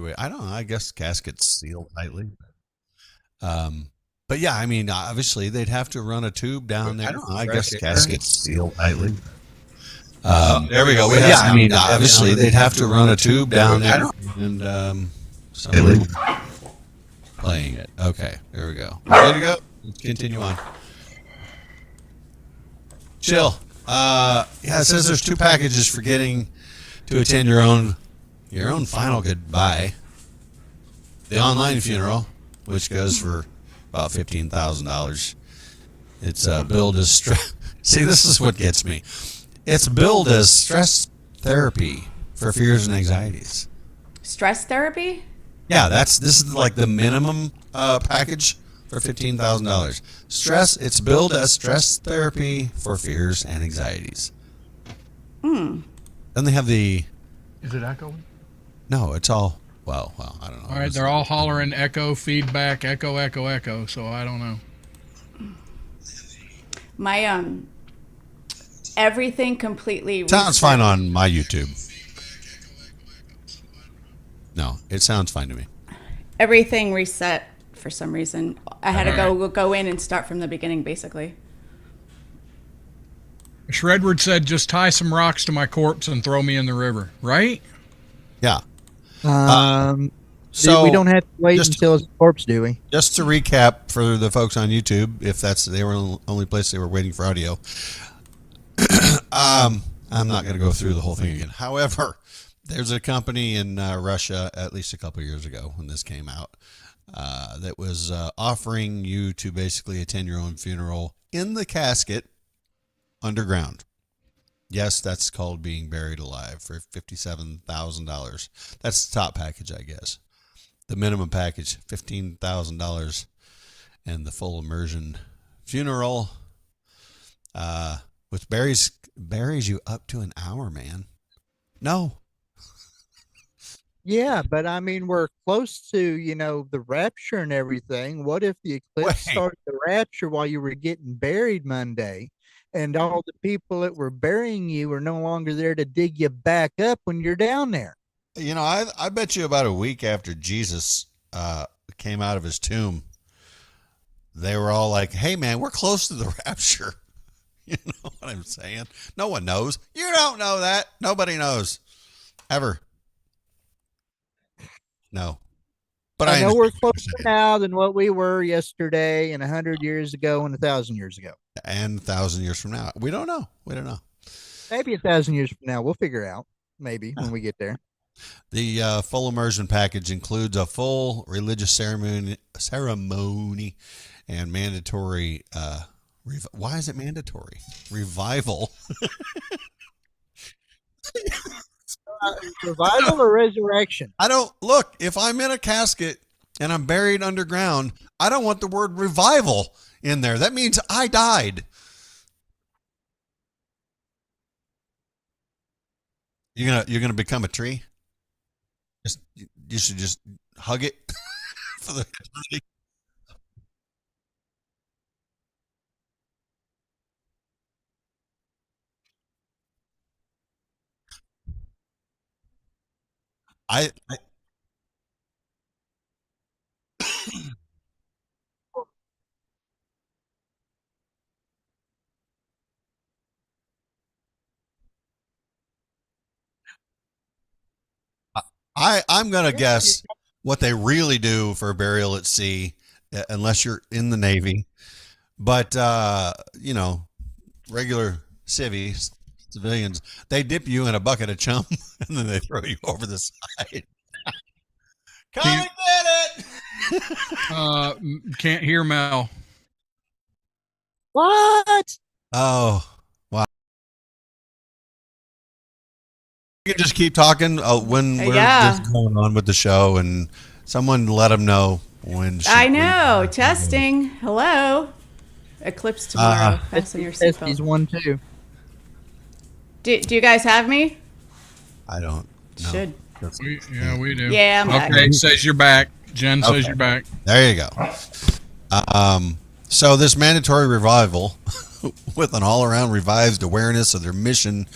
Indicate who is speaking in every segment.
Speaker 1: way. I don't know. I guess caskets sealed tightly. But yeah, I mean, obviously they'd have to run a tube down there. I don't know. I guess caskets sealed tightly. There we go. Yeah, I mean, obviously they'd have to run a tube down there, and somebody playing it. Okay, there we go. Ready to go? Let's continue on. Chill. Yeah, it says there's 2 packages for getting to attend your own final goodbye. The online funeral, which goes for about $15,000. It's billed as stress. See, this is what gets me. It's billed as stress therapy for fears and anxieties.
Speaker 2: Stress therapy?
Speaker 1: Yeah, this is like the minimum package for $15,000. It's billed as stress therapy for fears and anxieties. Then they have the.
Speaker 3: Is it echoing?
Speaker 1: No, it's all. Well, I don't know.
Speaker 3: All right, they're all hollering echo, feedback, echo, echo, echo. So I don't know.
Speaker 2: My everything completely.
Speaker 1: Sounds fine on my YouTube. No, it sounds fine to me.
Speaker 2: Everything reset for some reason. I had to go in and start from the beginning, basically.
Speaker 3: Shredward said, "Just tie some rocks to my corpse and throw me in the river." Right?
Speaker 1: Yeah.
Speaker 4: So we don't have to wait until it's a corpse, do we?
Speaker 1: Just to recap for the folks on YouTube, if they were the only place they were waiting for audio. I'm not going to go through the whole thing again. However, there's a company in Russia, at least a couple years ago when this came out, that was offering you to basically attend your own funeral in the casket underground. Yes, that's called being buried alive for $57,000. That's the top package, I guess. The minimum package, $15,000, and the full immersion funeral, which buries you up to an hour, man. No.
Speaker 4: Yeah, but I mean, we're close to, the rapture and everything. What if the eclipse started the rapture while you were getting buried Monday? And all the people that were burying you are no longer there to dig you back up when you're down there.
Speaker 1: I bet you about a week after Jesus came out of his tomb, they were all like, "Hey, man, we're close to the rapture." You know what I'm saying? No one knows. You don't know that. Nobody knows. Ever. No. But
Speaker 4: I know we're closer now than what we were yesterday and 100 years ago and 1,000 years ago.
Speaker 1: And 1,000 years from now. We don't know.
Speaker 4: Maybe 1,000 years from now. We'll figure out. Maybe when we get there.
Speaker 1: The full immersion package includes a full religious ceremony and mandatory. Why is it mandatory? Revival.
Speaker 4: Revival or resurrection?
Speaker 1: I don't look. If I'm in a casket and I'm buried underground, I don't want the word revival in there. That means I died. You're gonna become a tree. You should just hug it for the. I'm gonna guess what they really do for burial at sea, unless you're in the Navy. But regular civilians, they dip you in a bucket of chum and then they throw you over the side. Come and get
Speaker 3: it. Can't hear Mel.
Speaker 4: What?
Speaker 1: Oh, wow. You can just keep talking when we're just going on with the show, and someone let them know when.
Speaker 2: I know. Testing. Hello. Eclipse tomorrow. Fasten your seatbelt.
Speaker 4: He's 1 2.
Speaker 2: Do you guys have me?
Speaker 1: I don't. No.
Speaker 2: Should.
Speaker 3: We do.
Speaker 2: Yeah, I'm back.
Speaker 3: Okay, says you're back. Jen says you're back.
Speaker 1: There you go. So this mandatory revival with an all-around revised awareness of their mission,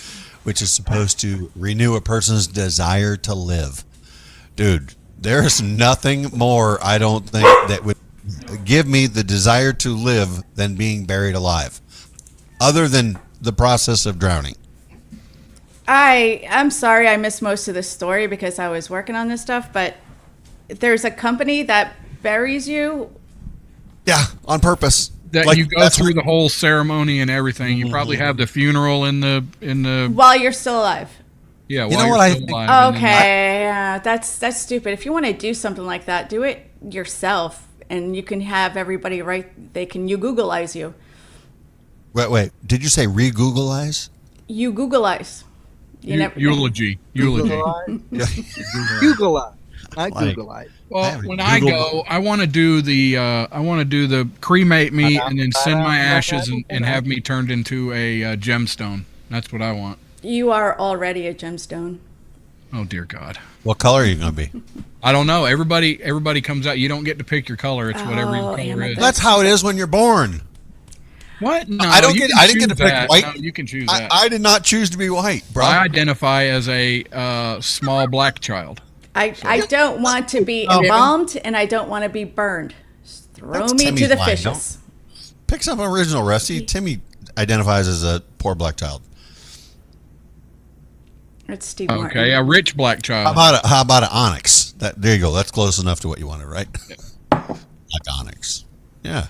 Speaker 1: which is supposed to renew a person's desire to live. Dude, There's nothing more, I don't think, that would give me the desire to live than being buried alive, other than the process of drowning.
Speaker 2: I'm sorry I missed most of the story because I was working on this stuff, but there's a company that buries you.
Speaker 1: Yeah, on purpose.
Speaker 3: That
Speaker 1: Like,
Speaker 3: you go
Speaker 1: that's
Speaker 3: through the whole ceremony and everything. You probably have the funeral in the
Speaker 2: While you're still alive.
Speaker 3: yeah.
Speaker 1: You
Speaker 3: while
Speaker 1: know
Speaker 3: you're
Speaker 1: what I
Speaker 3: still
Speaker 1: think-
Speaker 3: alive, and then-
Speaker 2: Okay, yeah, that's stupid. If you want to do something like that, do it yourself, and you can have everybody you Googleize you.
Speaker 1: Wait. Did you say re-Googleize?
Speaker 2: You Googleize.
Speaker 3: eulogy.
Speaker 4: Google, not
Speaker 1: Like-
Speaker 4: Google.
Speaker 3: Well,
Speaker 1: have
Speaker 3: when I
Speaker 1: Google-
Speaker 3: go, I want to do the cremate me and then send my ashes and have me turned into a gemstone. That's what I want.
Speaker 2: You are already a gemstone.
Speaker 3: Oh dear God.
Speaker 1: What color are you going to be?
Speaker 3: I don't know. Everybody comes out. You don't get to pick your color. It's whatever your
Speaker 2: Oh,
Speaker 3: color
Speaker 2: damn it.
Speaker 3: is.
Speaker 1: That's how it is when you're born.
Speaker 3: What? No,
Speaker 1: I don't
Speaker 3: you
Speaker 1: get-
Speaker 3: can
Speaker 1: I didn't get
Speaker 3: choose
Speaker 1: to pick
Speaker 3: that.
Speaker 1: white.
Speaker 3: No, you can choose that.
Speaker 1: I did not choose to be white, bro.
Speaker 3: I identify as a small black child.
Speaker 2: I don't want to be embalmed, and I don't want to be burned. Just throw
Speaker 1: That's
Speaker 2: me
Speaker 1: Timmy's
Speaker 2: to the
Speaker 1: line,
Speaker 2: fishes.
Speaker 1: Pick something original, Rusty. Timmy identifies as a poor black child.
Speaker 2: It's Steve
Speaker 3: Okay,
Speaker 2: Martin.
Speaker 3: a rich black
Speaker 1: How
Speaker 3: child.
Speaker 1: about an onyx? There you go. That's close enough to what you wanted, right? Like onyx. Yeah.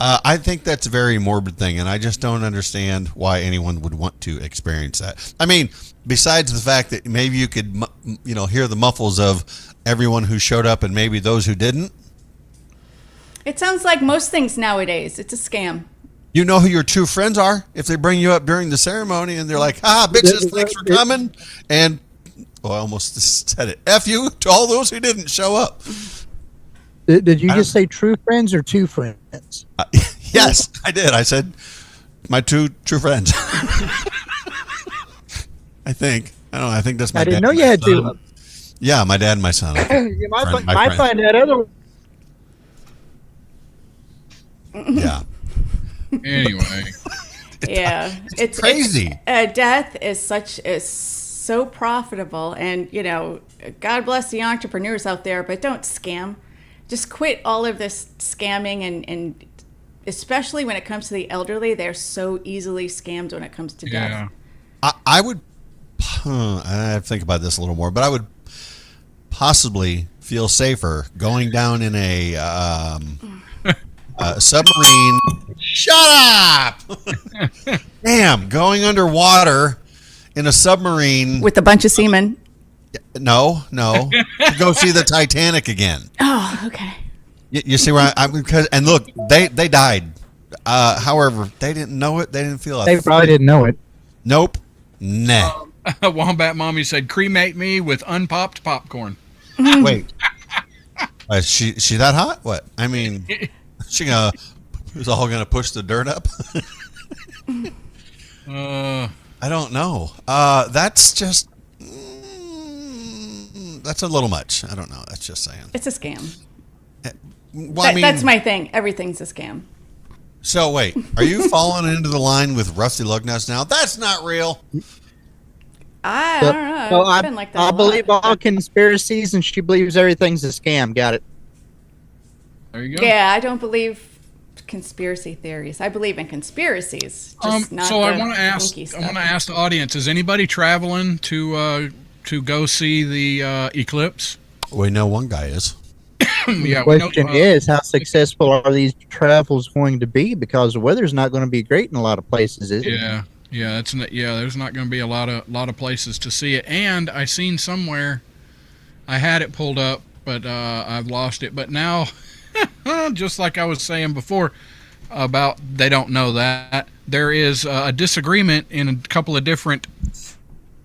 Speaker 1: I think that's a very morbid thing, and I just don't understand why anyone would want to experience that. I mean, besides the fact that maybe you could, hear the muffles of everyone who showed up and maybe those who didn't.
Speaker 2: It sounds like most things nowadays. It's a scam.
Speaker 1: You know who your true friends are if they bring you up during the ceremony and they're like, bitches, thanks for coming. And, I almost said it. F you to all those who didn't show up.
Speaker 4: Did you just say true friends or two friends?
Speaker 1: Yes, I did. I said my two true friends. I think. I don't know. I think that's my
Speaker 4: I didn't
Speaker 1: dad
Speaker 4: know
Speaker 1: and
Speaker 4: you
Speaker 1: my
Speaker 4: had
Speaker 1: son.
Speaker 4: two.
Speaker 1: Yeah, my dad and my son.
Speaker 4: You might,
Speaker 1: Friend- my
Speaker 4: might
Speaker 1: friend.
Speaker 4: find that other.
Speaker 1: Yeah.
Speaker 3: Anyway,
Speaker 2: Yeah, it's
Speaker 1: crazy.
Speaker 2: Death is so profitable, and God bless the entrepreneurs out there, but don't scam. Just quit all of this scamming, and especially when it comes to the elderly, they're so easily scammed when it comes to
Speaker 3: yeah.
Speaker 2: death.
Speaker 1: I would. I have to think about this a little more, but I would possibly feel safer going down in a submarine. Shut up! Damn, going underwater in a submarine.
Speaker 2: With a bunch of semen.
Speaker 1: No. To go see the Titanic again.
Speaker 2: Oh, okay.
Speaker 1: You see where I'm because and look, they died. However, they didn't know it. They didn't feel it.
Speaker 4: They probably didn't know it.
Speaker 1: Nope. Nah.
Speaker 3: Wombat Mommy said, cremate me with unpopped popcorn.
Speaker 1: Wait. She that hot? What? I mean, is all gonna push the dirt up? I don't know. That's just that's a little much. I don't know. That's just saying.
Speaker 2: It's a scam.
Speaker 1: Well,
Speaker 2: That's my thing. Everything's a scam.
Speaker 1: So wait, are you falling into the line with Rusty Lugnuts now? That's not real.
Speaker 2: I don't know.
Speaker 4: Well,
Speaker 2: It's been like that a
Speaker 4: I
Speaker 2: lot.
Speaker 4: believe all conspiracies, and she believes everything's a scam. Got it.
Speaker 3: There you go.
Speaker 2: Yeah, I don't believe conspiracy theories. I believe in conspiracies. Just not
Speaker 3: So
Speaker 2: the
Speaker 3: I want to ask.
Speaker 2: funky
Speaker 3: I
Speaker 2: stuff.
Speaker 3: want to ask the audience: is anybody traveling to go see the eclipse?
Speaker 1: We know one guy is.
Speaker 3: Yeah.
Speaker 4: The question is, how successful are these travels going to be? Because the weather's not going to be great in a lot of places, is it?
Speaker 3: Yeah. Yeah. That's not, yeah. There's not going to be a lot of places to see it. And I seen somewhere, I had it pulled up, but I've lost it. But now, just like I was saying before about they don't know that, there is a disagreement in a couple of different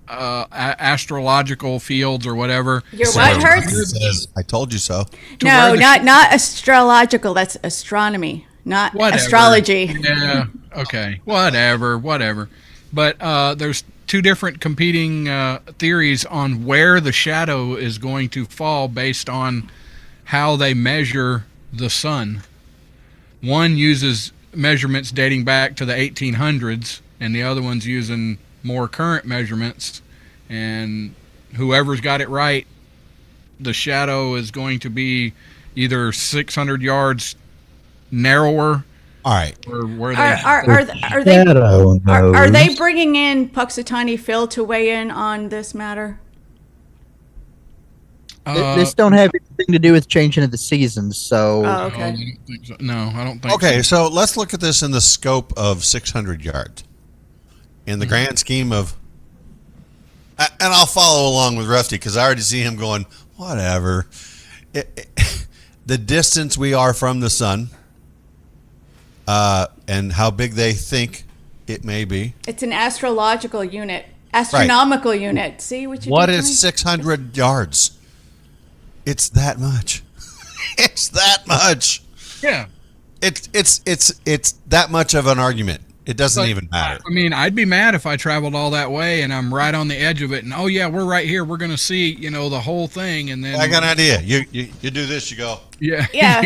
Speaker 3: astrological fields or whatever.
Speaker 2: Your what hurts?
Speaker 1: Says, I told you so.
Speaker 3: to
Speaker 2: No,
Speaker 3: where the
Speaker 2: not astrological. That's astronomy, not
Speaker 3: Whatever.
Speaker 2: astrology.
Speaker 3: Yeah. Okay. Whatever. But there's two different competing theories on where the shadow is going to fall based on how they measure the sun. One uses measurements dating back to the 1800s, and the other one's using more current measurements. And whoever's got it right the shadow is going to be either 600 yards narrower,
Speaker 1: All right.
Speaker 3: or where they
Speaker 2: Are they bringing in Puxatawny Phil to weigh in on this matter?
Speaker 4: This don't have anything to do with changing of the seasons, so.
Speaker 2: Oh, okay.
Speaker 3: I don't think so. No, I don't think
Speaker 1: Okay,
Speaker 3: so.
Speaker 1: so let's look at this in the scope of 600 yards. In the grand scheme of, and I'll follow along with Rusty because I already see him going, whatever. The distance we are from the sun, and how big they think it may be.
Speaker 2: It's an astrological unit, astronomical unit. See what you
Speaker 1: What
Speaker 2: did,
Speaker 1: is
Speaker 2: Tony?
Speaker 1: 600 yards? It's that much. It's that much.
Speaker 3: Yeah.
Speaker 1: It's that much of an argument. It doesn't
Speaker 3: But,
Speaker 1: even matter.
Speaker 3: I mean, I'd be mad if I traveled all that way and I'm right on the edge of it, and oh yeah, we're right here. We're going to see, the whole thing, and then
Speaker 1: I got an idea. You do this. You go.
Speaker 3: yeah,
Speaker 2: Yeah.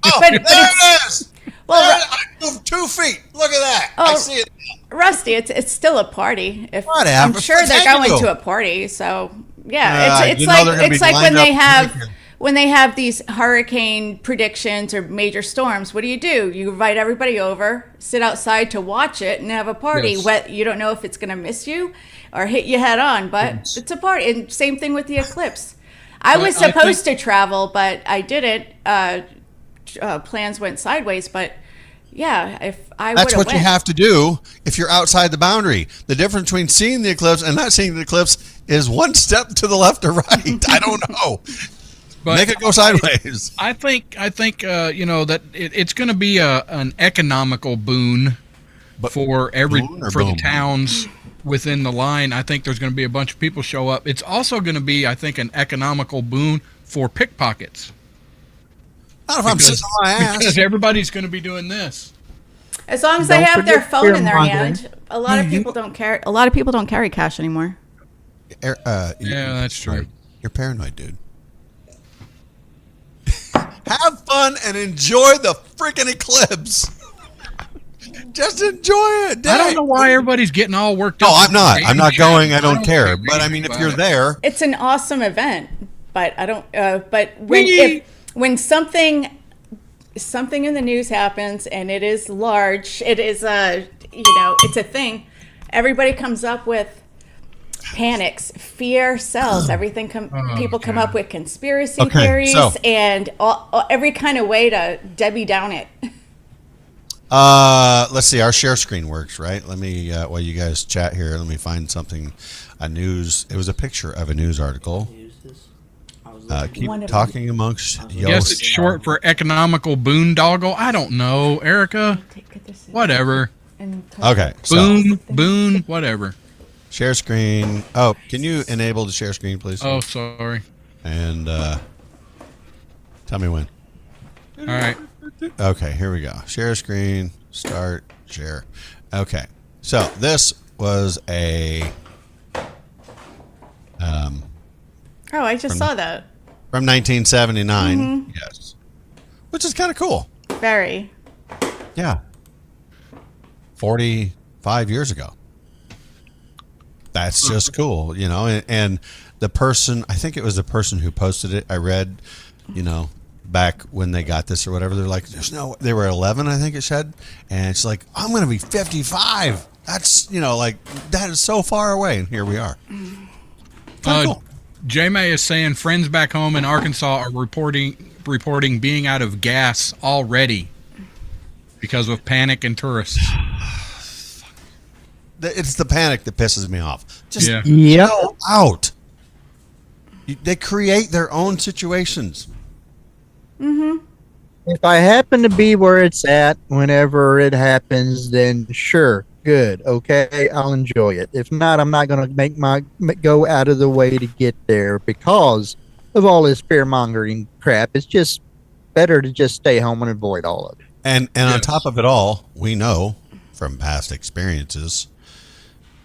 Speaker 1: Oh,
Speaker 2: But
Speaker 1: there
Speaker 2: it's-
Speaker 1: it is.
Speaker 2: Well,
Speaker 1: I moved 2 feet. Look at that. I
Speaker 2: Oh.
Speaker 1: see it.
Speaker 2: Rusty, it's still a party.
Speaker 1: Whatever.
Speaker 2: I'm sure they're
Speaker 1: Thank
Speaker 2: going
Speaker 1: you.
Speaker 2: to a party, so yeah, it's
Speaker 1: you know they're gonna be
Speaker 2: like
Speaker 1: lined up
Speaker 2: when they have these hurricane predictions or major storms. What do? You invite everybody over, sit outside to watch it, and have a party.
Speaker 3: Yes.
Speaker 2: You don't know if it's going to miss you or hit you head on, but it's a party. And same thing with the eclipse. I
Speaker 3: But
Speaker 2: was
Speaker 3: I
Speaker 2: supposed to travel, but I didn't. Plans went sideways, but. Yeah, if I would
Speaker 1: That's what you
Speaker 2: went.
Speaker 1: have to do if you're outside the boundary. The difference between seeing the eclipse and not seeing the eclipse is one step to the left or right. I don't know.
Speaker 3: But
Speaker 1: Make it go sideways.
Speaker 3: I think that it's going to be an economical boon for
Speaker 1: boon or
Speaker 3: for the
Speaker 1: boom?
Speaker 3: towns within the line. I think there's going to be a bunch of people show up. It's also going to be, I think, an economical boon for pickpockets.
Speaker 1: Not if I'm sitting on my ass.
Speaker 3: Because everybody's going to be doing this.
Speaker 2: As long as they
Speaker 4: Don't
Speaker 2: have their
Speaker 4: forget
Speaker 2: phone in their
Speaker 4: fear-mongering.
Speaker 2: hand, a lot of people don't carry. A lot of people don't carry cash anymore.
Speaker 3: Yeah, that's true.
Speaker 1: You're paranoid, dude. Have fun and enjoy the freaking eclipse. Just enjoy it.
Speaker 3: I don't know why everybody's getting all worked up.
Speaker 1: No, I'm not. I'm not going. I don't
Speaker 3: don't
Speaker 1: care.
Speaker 3: think
Speaker 1: But I mean, if
Speaker 3: about
Speaker 1: you're
Speaker 3: it.
Speaker 1: there,
Speaker 2: It's an awesome event, but I don't. But
Speaker 3: Whee!
Speaker 2: when something in the news happens and it is large, it is it's a thing. Everybody comes up with panics, fear sells. Everything people come up with conspiracy
Speaker 1: Okay,
Speaker 2: theories
Speaker 1: so-
Speaker 2: and every kind of way to Debbie Down it.
Speaker 1: let's see. Our share screen works, right? Let me, while you guys chat here, let me find something. It was a picture of a news article. Keep
Speaker 2: One of
Speaker 1: talking amongst
Speaker 3: Yes, it's short for economical boondoggle. I don't know, Erica. Whatever.
Speaker 1: Okay, so
Speaker 3: Boon, whatever.
Speaker 1: share screen. Oh, can you enable the share screen, please?
Speaker 3: Oh, sorry.
Speaker 1: And tell me when.
Speaker 3: All right.
Speaker 1: Okay, here we go. Share screen, start, share. Okay, so this was
Speaker 2: Oh, I just saw that.
Speaker 1: from 1979.
Speaker 2: Mm-hmm.
Speaker 1: Yes, which is kind of cool.
Speaker 2: Very.
Speaker 1: Yeah, 45 years ago. That's just cool, and the person, I think it was the person who posted it, I read, back when they got this or whatever, they're like, they were 11, I think it said, and it's like, I'm going to be 55. That's, that is so far away, and here we are. Cool.
Speaker 3: J-May is saying friends back home in Arkansas are reporting being out of gas already because of panic and tourists.
Speaker 1: It's the panic that pisses me off. Just
Speaker 3: Yeah.
Speaker 1: go out. They create their own situations.
Speaker 4: If I happen to be where it's at whenever it happens, then sure, good, okay, I'll enjoy it. If not, I'm not going to go out of the way to get there because of all this fear mongering crap. It's just better to just stay home and avoid all of it.
Speaker 1: And on
Speaker 3: Yes.
Speaker 1: top of it all, we know from past experiences,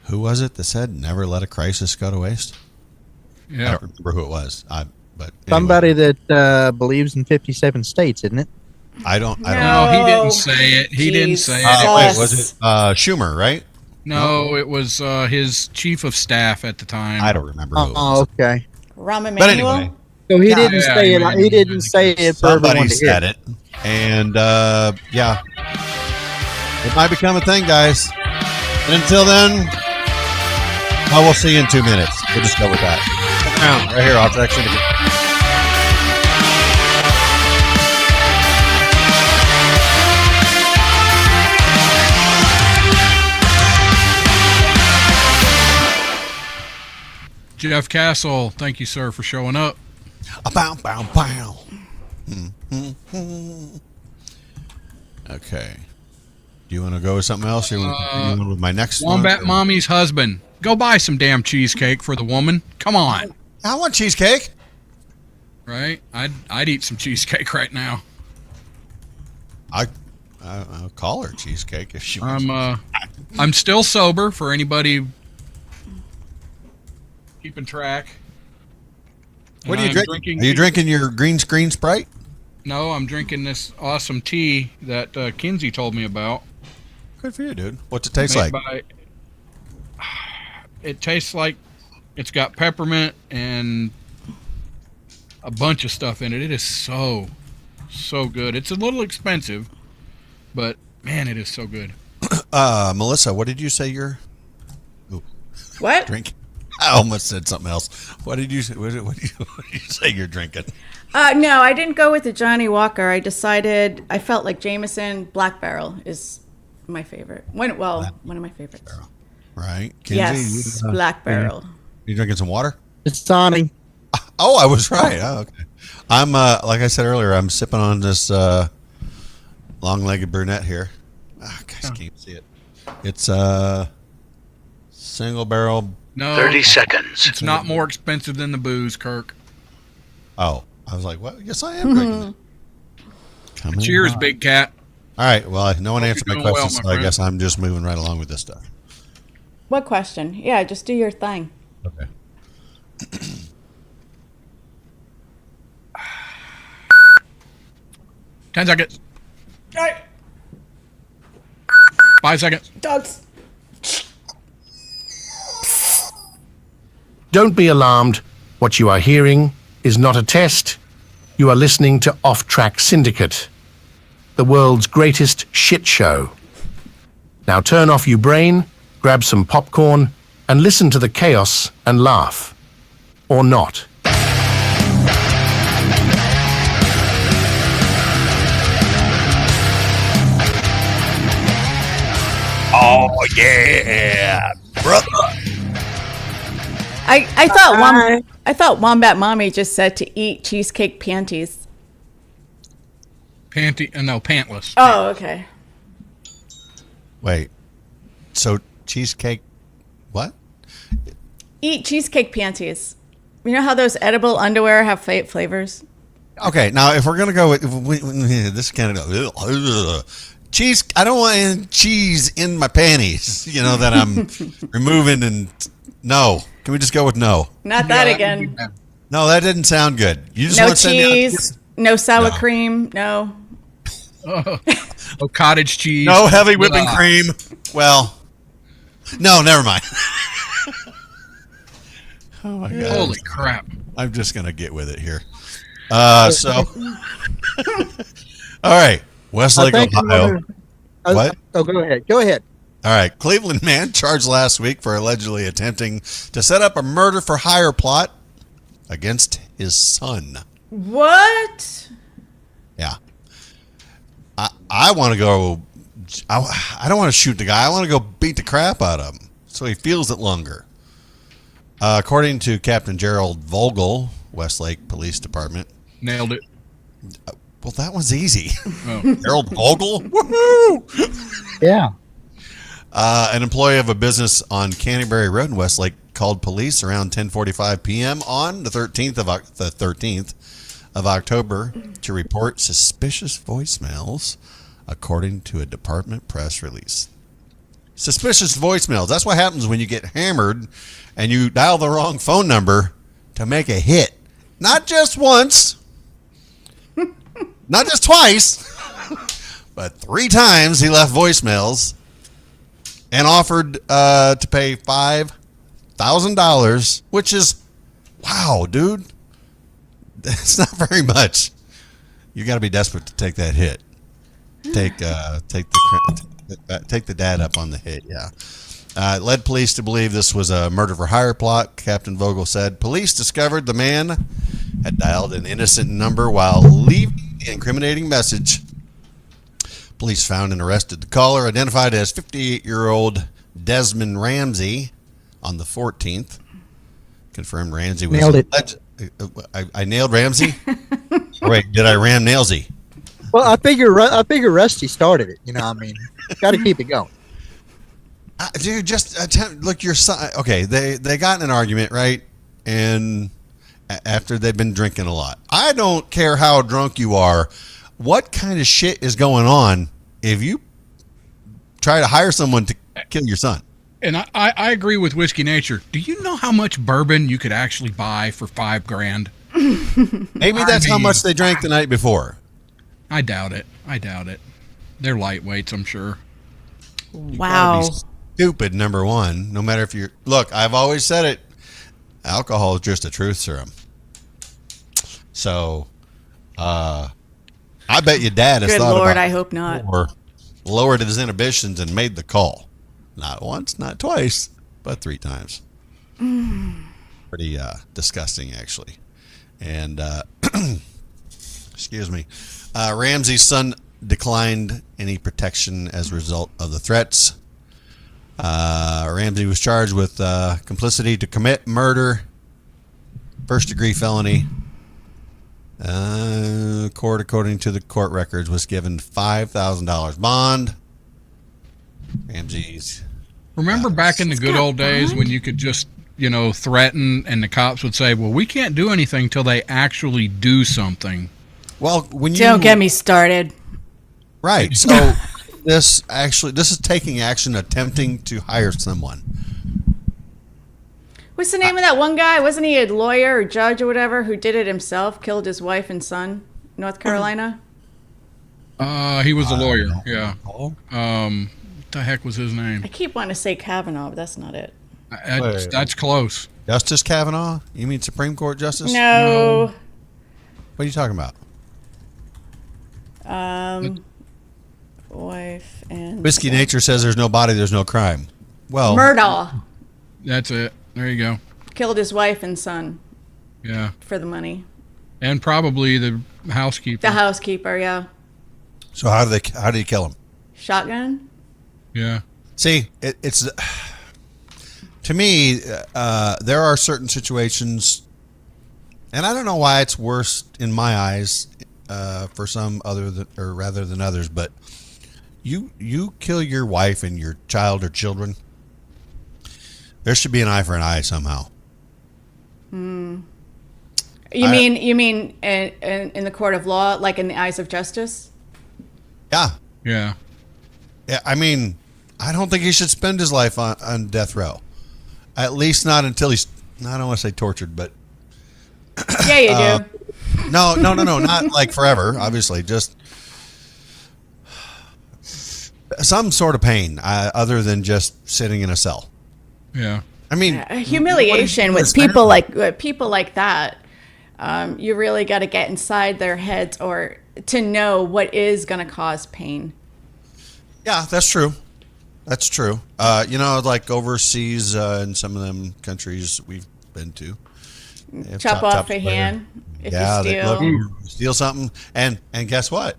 Speaker 1: who was it that said never let a crisis go to waste? I
Speaker 3: Yeah.
Speaker 1: don't remember who it was. But anyway,
Speaker 4: Somebody that believes in 57 states, isn't it?
Speaker 1: I don't.
Speaker 3: No, he
Speaker 2: Oh,
Speaker 3: didn't say it. He didn't say it.
Speaker 1: Wait, was it Schumer? Right?
Speaker 3: No, it was his chief of staff at the time.
Speaker 1: I don't remember who. It
Speaker 4: Oh,
Speaker 1: was.
Speaker 4: okay.
Speaker 2: Rahm
Speaker 1: But
Speaker 2: Emanuel.
Speaker 1: anyway,
Speaker 4: So he
Speaker 1: Yeah.
Speaker 4: didn't say it.
Speaker 3: man,
Speaker 4: He didn't say it for everyone
Speaker 1: Somebody
Speaker 4: to hear.
Speaker 1: said it, and yeah, it might become a thing, guys. But until then, we'll see you in 2 minutes. We'll just go with that. Right here, OffTrack Syndicate.
Speaker 3: Jeff Castle, thank you, sir, for showing up.
Speaker 1: Bow, bow, bow. Okay. Do you want to go with something else? You want to continue with my next
Speaker 3: Wombat
Speaker 1: one?
Speaker 3: Mommy's husband. Go buy some damn cheesecake for the woman. Come on.
Speaker 1: I want cheesecake.
Speaker 3: Right? I'd eat some cheesecake right now.
Speaker 1: I'll call her cheesecake if she wants.
Speaker 3: I'm still sober for anybody keeping track.
Speaker 1: What are you
Speaker 3: And I'm
Speaker 1: drinking? Are you drinking your green screen Sprite?
Speaker 3: No, I'm drinking this awesome tea that Kinsey told me about.
Speaker 1: Good for you, dude. What's it taste
Speaker 3: Made
Speaker 1: like?
Speaker 3: It tastes like it's got peppermint and a bunch of stuff in it. It is so good. It's a little expensive, but man, it is so good.
Speaker 1: Melissa, what did you say you're
Speaker 2: What?
Speaker 1: drinking? I almost said something else. What did you say? What did you say you're drinking?
Speaker 2: No, I didn't go with the Johnny Walker. I decided I felt like Jameson Black Barrel is my favorite. One of my favorites.
Speaker 1: Right, Kinsey,
Speaker 2: Yes, Black Barrel.
Speaker 1: You drinking some water?
Speaker 4: It's Tawny.
Speaker 1: Oh, I was right. Oh, okay. I'm like I said earlier, I'm sipping on this long-legged brunette here. Guys can't see it. It's single barrel.
Speaker 3: No,
Speaker 5: 30 seconds.
Speaker 3: it's not more expensive than the booze, Kirk.
Speaker 1: Oh, I was like, well, yes, I am drinking it. Coming
Speaker 3: Cheers,
Speaker 1: on.
Speaker 3: big cat.
Speaker 1: All right. Well, no one
Speaker 3: Hope
Speaker 1: answered
Speaker 3: you're
Speaker 1: my
Speaker 3: doing
Speaker 1: questions,
Speaker 3: well,
Speaker 1: so
Speaker 3: my
Speaker 1: I
Speaker 3: friend.
Speaker 1: guess I'm just moving right along with this stuff.
Speaker 2: What question? Yeah, just do your thing.
Speaker 1: Okay.
Speaker 3: 10 seconds. 5 seconds.
Speaker 2: Dogs.
Speaker 5: Don't be alarmed. What you are hearing is not a test. You are listening to OffTrack Syndicate, the world's greatest shit show. Now turn off your brain, grab some popcorn, and listen to the chaos and laugh. Or not.
Speaker 1: Oh yeah, brother.
Speaker 2: I thought Wombat Mommy just said to eat cheesecake panties.
Speaker 3: Pantless.
Speaker 2: Oh, okay.
Speaker 1: Wait. So cheesecake? What?
Speaker 2: Eat cheesecake panties. You know how those edible underwear have flavors?
Speaker 1: Okay. Now, if we're gonna go with this kind of cheese, I don't want any cheese in my panties. You know that I'm removing and no. Can we just go with no?
Speaker 2: Not that again.
Speaker 1: No, that didn't sound good. You just
Speaker 2: No
Speaker 1: want to send
Speaker 2: cheese. No sour
Speaker 1: No.
Speaker 2: cream. No.
Speaker 3: Oh, cottage cheese.
Speaker 1: no heavy whipping
Speaker 3: Ugh.
Speaker 1: cream. Well, no, never mind. Oh my god!
Speaker 3: Holy crap.
Speaker 1: I'm just gonna get with it here. So, all right, Westlake, Ohio. What?
Speaker 4: Oh, go ahead. Go ahead.
Speaker 1: All right, Cleveland man charged last week for allegedly attempting to set up a murder for hire plot against his son.
Speaker 2: What?
Speaker 1: Yeah. I want to go. I don't want to shoot the guy. I want to go beat the crap out of him so he feels it longer. According to Captain Gerald Vogel, Westlake Police Department.
Speaker 3: Nailed it.
Speaker 1: Well, that was easy.
Speaker 3: Oh.
Speaker 1: Gerald Vogel? Woohoo!
Speaker 4: Yeah.
Speaker 1: An employee of a business on Canterbury Road in Westlake called police around 10:45 p.m. on the 13th of October to report suspicious voicemails, according to a department press release. Suspicious voicemails. That's what happens when you get hammered and you dial the wrong phone number to make a hit. Not just once, not just twice, but 3 times he left voicemails and offered to pay $5,000, which is, wow, dude. It's not very much. You got to be desperate to take that hit. Take the dad up on the hit. Yeah. It led police to believe this was a murder for hire plot. Captain Vogel said police discovered the man had dialed an innocent number while leaving the incriminating message. Police found and arrested the caller, identified as 58-year-old Desmond Ramsey, on the 14th. Confirmed Ramsey was
Speaker 4: Nailed it.
Speaker 1: I nailed Ramsey. Or wait, did I ram Nailsy?
Speaker 4: Well, I figure Rusty started it. Got to keep it going.
Speaker 1: Dude, just look, your son. Okay, they got in an argument, right? And after they've been drinking a lot. I don't care how drunk you are. What kind of shit is going on if you try to hire someone to kill your son?
Speaker 3: And I agree with Whiskey Nature. Do you know how much bourbon you could actually buy for $5,000?
Speaker 1: Maybe that's how much they drank the night before.
Speaker 3: I doubt it. They're lightweights, I'm sure.
Speaker 2: Wow.
Speaker 1: Stupid, number one. No matter if you're... Look, I've always said it. Alcohol is just a truth serum. So, I bet your dad has
Speaker 2: Good
Speaker 1: thought
Speaker 2: Lord,
Speaker 1: about
Speaker 2: I hope not.
Speaker 1: Or lowered his inhibitions and made the call. Not once, not twice, but 3 times. Pretty disgusting, actually. And, excuse me, Ramsey's son declined any protection as a result of the threats. Ramsey was charged with complicity to commit murder, first-degree felony. Court, according to the court records, was given $5,000 bond. Ramsey's.
Speaker 3: Remember back in the good old days when you could just, threaten and the cops would say, well, we can't do anything till they actually do something.
Speaker 1: Well, when you
Speaker 2: Don't get me started.
Speaker 1: Right. So this is taking action, attempting to hire someone.
Speaker 2: What's the name of that one guy? Wasn't he a lawyer or judge or whatever who did it himself, killed his wife and son, North Carolina?
Speaker 3: He was a lawyer. Yeah.
Speaker 1: Oh.
Speaker 3: What the heck was his name?
Speaker 2: I keep wanting to say Kavanaugh, but that's not it.
Speaker 3: That's close.
Speaker 1: Justice Kavanaugh? You mean Supreme Court Justice?
Speaker 2: No.
Speaker 1: What are you talking about?
Speaker 2: Wife and
Speaker 1: Whiskey Nature says there's no body, there's no crime. Well,
Speaker 2: Murdaugh
Speaker 3: That's it. There you go.
Speaker 2: killed his wife and son
Speaker 3: Yeah.
Speaker 2: for the money.
Speaker 3: And probably the housekeeper.
Speaker 2: The housekeeper, yeah.
Speaker 1: so how do you kill him?
Speaker 2: Shotgun?
Speaker 3: Yeah.
Speaker 1: See, it's to me, there are certain situations, and I don't know why it's worse in my eyes for some rather than others, but you kill your wife and your child or children, there should be an eye for an eye somehow.
Speaker 2: You mean in the court of law, like in the eyes of justice?
Speaker 1: Yeah.
Speaker 3: Yeah.
Speaker 1: Yeah, I mean, I don't think he should spend his life on death row. At least not until he's, I don't want to say tortured, but
Speaker 2: Yeah, you do.
Speaker 1: no, not like forever, obviously. Just some sort of pain other than just sitting in a cell.
Speaker 3: Yeah.
Speaker 1: I mean,
Speaker 2: Humiliation with people like that. You really got to get inside their heads or to know what is going to cause pain.
Speaker 1: Yeah, that's true. That's true. Like overseas in some of them countries we've been to.
Speaker 2: Chop off a hand if you steal.
Speaker 1: Steal something, and guess what?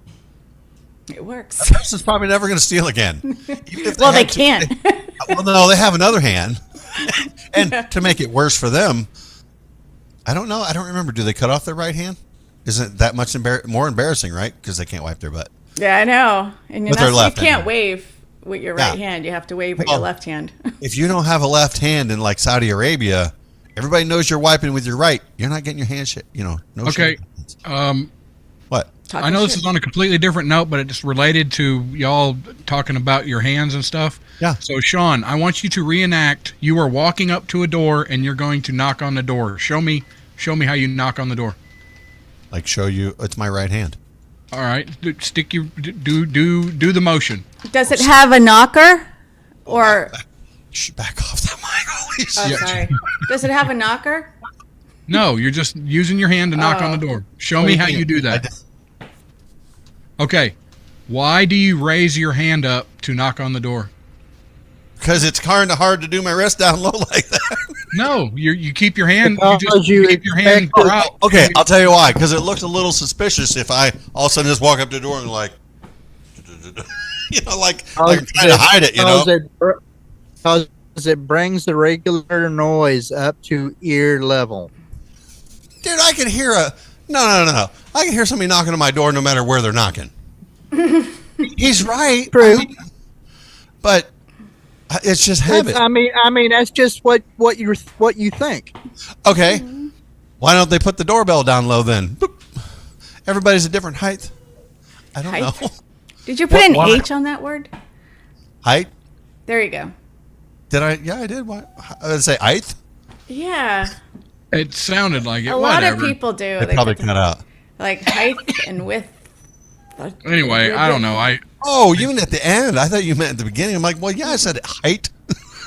Speaker 2: It works.
Speaker 1: That person's probably never going to steal again. Even if
Speaker 2: Well, they
Speaker 1: had to.
Speaker 2: can't.
Speaker 1: Well, no, they have another hand. And to make it worse for them, I don't know. I don't remember. Do they cut off their right hand? Isn't that much more embarrassing, right? Because they can't wipe their butt.
Speaker 2: Yeah, I know. And
Speaker 1: With their
Speaker 2: you
Speaker 1: left
Speaker 2: can't
Speaker 1: hand.
Speaker 2: wave with your right hand. You have to wave with your left hand.
Speaker 1: If you don't have a left hand in like Saudi Arabia, everybody knows you're wiping with your right. You're not getting your hand shit. No.
Speaker 3: Okay.
Speaker 1: Shit. What?
Speaker 3: I know this is on a completely different note, but it's related to y'all talking about your hands and stuff.
Speaker 1: Yeah.
Speaker 3: So, Sean, I want you to reenact. You are walking up to a door and you're going to knock on the door. Show me how you knock on the door.
Speaker 1: Like show you? It's my right hand.
Speaker 3: All right. Stick your do the motion.
Speaker 2: Does it have a knocker? Or
Speaker 1: Back off that mic. Holy shit.
Speaker 2: sorry. Does it have a knocker?
Speaker 3: No, you're just using your hand to knock on the door. Show me how you do that. Okay. Why do you raise your hand up to knock on the door?
Speaker 1: Because it's kind of hard to do my wrist down low like that.
Speaker 3: No, you keep your hand.
Speaker 4: Because
Speaker 3: You
Speaker 4: you
Speaker 3: keep your hand
Speaker 4: expect-
Speaker 3: out.
Speaker 1: Okay, I'll tell you why. Because it looks a little suspicious if I all of a sudden just walk up to the door and like, like I'm trying to hide it.
Speaker 4: Because it brings the regular noise up to ear level.
Speaker 1: Dude, I can hear no. I can hear somebody knocking on my door no matter where they're knocking. He's right.
Speaker 4: True.
Speaker 1: But it's just habit.
Speaker 4: I mean, that's just what you think.
Speaker 1: Okay. Why don't they put the doorbell down low then? Boop. Everybody's a different height. I don't
Speaker 2: Height?
Speaker 1: know.
Speaker 2: Did you put an H on that word?
Speaker 1: Height?
Speaker 2: There you go.
Speaker 1: Did I? Yeah, I did. What? I would say height.
Speaker 2: Yeah.
Speaker 3: It sounded like it.
Speaker 2: A lot
Speaker 3: Whatever.
Speaker 2: of people do.
Speaker 1: It probably cut out.
Speaker 2: Like height and width.
Speaker 3: Anyway, I don't know.
Speaker 1: Oh, you mean at the end? I thought you meant at the beginning. I'm like, well, yeah, I said height.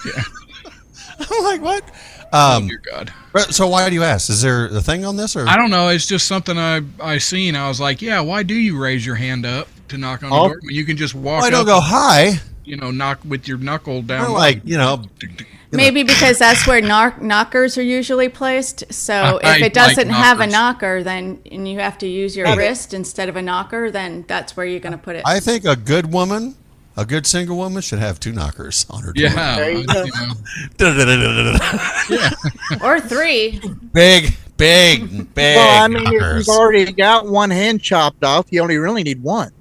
Speaker 3: Yeah.
Speaker 1: I'm like, what?
Speaker 3: Oh, dear God.
Speaker 1: So why do you ask? Is there a thing on this, or
Speaker 3: I don't know. It's just something I seen. I was like, yeah. Why do you raise your hand up to knock on the door when you can just walk?
Speaker 1: I
Speaker 3: up
Speaker 1: don't go high.
Speaker 3: knock with your knuckle down.
Speaker 1: I'm like,
Speaker 2: Maybe because that's where knockers are usually placed. So if it doesn't have a knocker, then and you have to use your wrist instead of a knocker, then that's where you're going to put it.
Speaker 1: I think a good woman, a good single woman, should have 2 knockers on her door.
Speaker 3: Yeah.
Speaker 4: There you go.
Speaker 3: Yeah.
Speaker 2: Or 3.
Speaker 1: Big.
Speaker 4: Well, I mean, if
Speaker 1: knockers.
Speaker 4: you've already got one hand chopped off, you only really need one.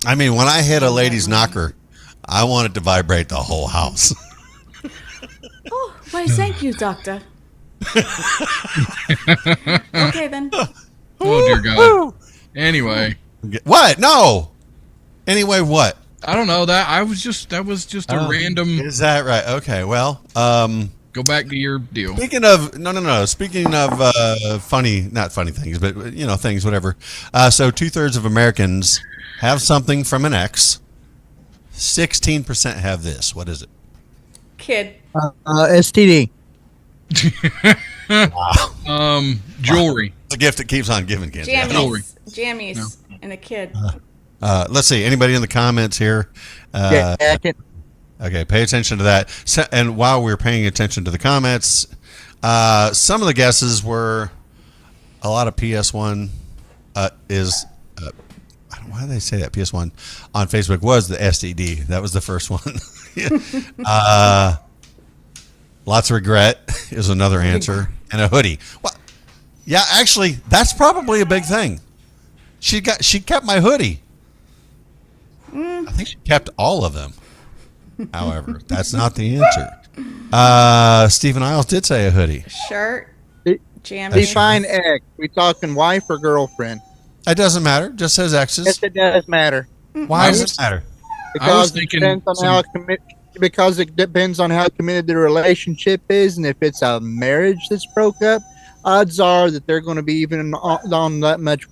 Speaker 1: I mean, when I hit a lady's knocker, I want it to vibrate the whole house.
Speaker 2: Oh, why, thank you, doctor. Okay, then.
Speaker 3: Oh dear God. Anyway,
Speaker 1: What? No. Anyway, what?
Speaker 3: I don't know that. That was just a random.
Speaker 1: Is that right? Okay. Well,
Speaker 3: Go back to your deal.
Speaker 1: speaking of no. Speaking of not funny things, but things, whatever. So 2/3 of Americans have something from an ex. 16% have this. What is it?
Speaker 2: Kid.
Speaker 4: STD.
Speaker 3: Jewelry.
Speaker 1: It's a gift that keeps on giving, kids.
Speaker 3: Jewelry.
Speaker 2: Jammies and a kid.
Speaker 1: Let's see. Anybody in the comments here?
Speaker 4: Jacket.
Speaker 1: Okay, pay attention to that. And while we're paying attention to the comments, some of the guesses were a lot of PS1 is. Why do they say that? PS1 on Facebook was the STD. That was the first one. Lots of regret is another answer, and a hoodie. Well, yeah, actually, that's probably a big thing. She kept my hoodie. I think she kept all of them. However, that's not the answer. Stephen Isles did say a hoodie.
Speaker 2: Shirt.
Speaker 4: It-
Speaker 2: Jammies.
Speaker 4: Define ex. We talking wife or girlfriend?
Speaker 1: It doesn't matter. Just says
Speaker 4: Yes,
Speaker 1: X's.
Speaker 4: it does matter.
Speaker 1: Why does it matter?
Speaker 3: was
Speaker 4: Because
Speaker 3: thinking
Speaker 4: it depends on because it depends on how committed the relationship is, and if it's a marriage that's broke up, odds are that they're going to be even on that much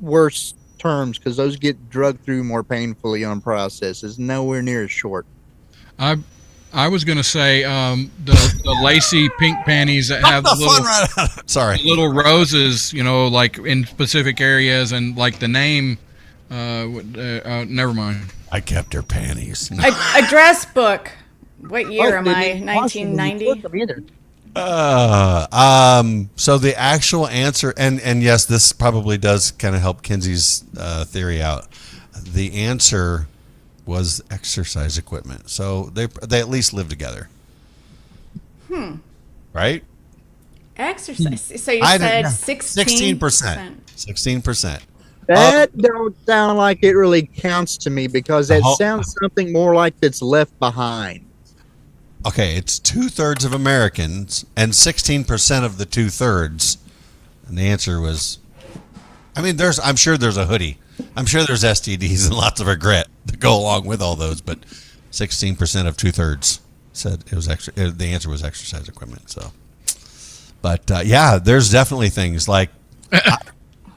Speaker 4: worse terms because those get drugged through more painfully on processes. Nowhere near as short.
Speaker 3: I was gonna say the lacy pink panties that have the little
Speaker 1: Fun right Sorry.
Speaker 3: little roses, like in specific areas, and like the name. Never mind.
Speaker 1: I kept her panties.
Speaker 2: A dress book. What year am
Speaker 4: they
Speaker 2: I?
Speaker 4: didn't wash them when you
Speaker 2: 1990?
Speaker 4: cook them either.
Speaker 1: So the actual answer, and yes, this probably does kind of help Kinsey's theory out. The answer was exercise equipment. So they at least live together. Right?
Speaker 2: Exercise. So you said 16%.
Speaker 1: 16%.
Speaker 4: That don't sound like it really counts to me because that sounds something more like it's left behind.
Speaker 1: Okay, it's 2/3 of Americans and 16% of the 2/3. And the answer was, I'm sure there's a hoodie. I'm sure there's STDs and lots of regret to go along with all those, but 16% of 2/3 said it was the answer was exercise equipment. So, but yeah, there's definitely things like,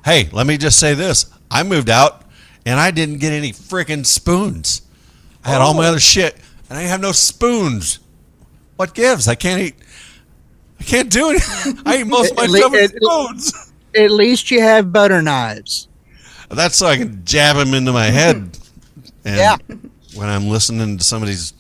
Speaker 1: hey, let me just say this: I moved out and I didn't get any freaking spoons. I had all my other shit and I have no spoons. What gives? I can't eat. I can't do it. I eat most of my
Speaker 4: At
Speaker 1: stuff with
Speaker 4: le-
Speaker 1: spoons.
Speaker 4: At least you have butter knives.
Speaker 1: That's so I can jab them into my head. And
Speaker 4: Yeah.
Speaker 1: when I'm listening to somebody's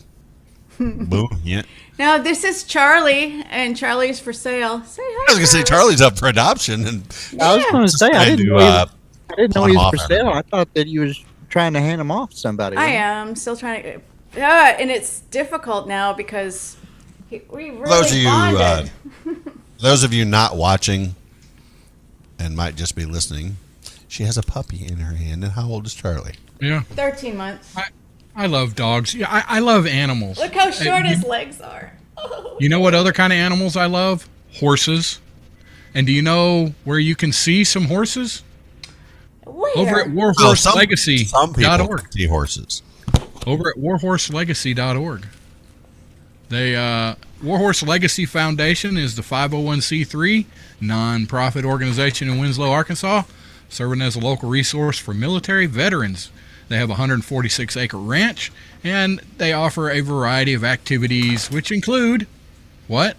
Speaker 1: boo, yeah.
Speaker 2: Now, this is Charlie, and Charlie's for sale. Say hi.
Speaker 1: I was gonna say Charlie's up for adoption, and
Speaker 4: I was going to say I didn't know
Speaker 1: uh,
Speaker 4: I didn't know
Speaker 1: pawn
Speaker 4: he
Speaker 1: him
Speaker 4: was for
Speaker 1: off
Speaker 4: sale.
Speaker 1: everywhere.
Speaker 4: I thought that he was trying to hand him off to somebody.
Speaker 2: I
Speaker 4: wasn't he?
Speaker 2: am still trying to. Yeah, and it's difficult now because we really
Speaker 1: those of you,
Speaker 2: bonded.
Speaker 1: those of you not watching and might just be listening, she has a puppy in her hand. And how old is Charlie?
Speaker 3: Yeah.
Speaker 2: 13 months.
Speaker 3: I love dogs. Yeah, I love animals.
Speaker 2: Look how short
Speaker 3: you,
Speaker 2: his legs are. Oh.
Speaker 3: you know what other kind of animals I love? Horses. And do you know where you can see some horses?
Speaker 2: Where?
Speaker 3: Over at
Speaker 1: Some people
Speaker 3: warhorselegacy.org.
Speaker 1: see horses.
Speaker 3: Over at warhorselegacy.org. They Warhorse Legacy Foundation is the 501c3 nonprofit organization in Winslow, Arkansas, serving as a local resource for military veterans. They have a 146-acre ranch, and they offer a variety of activities, which include what?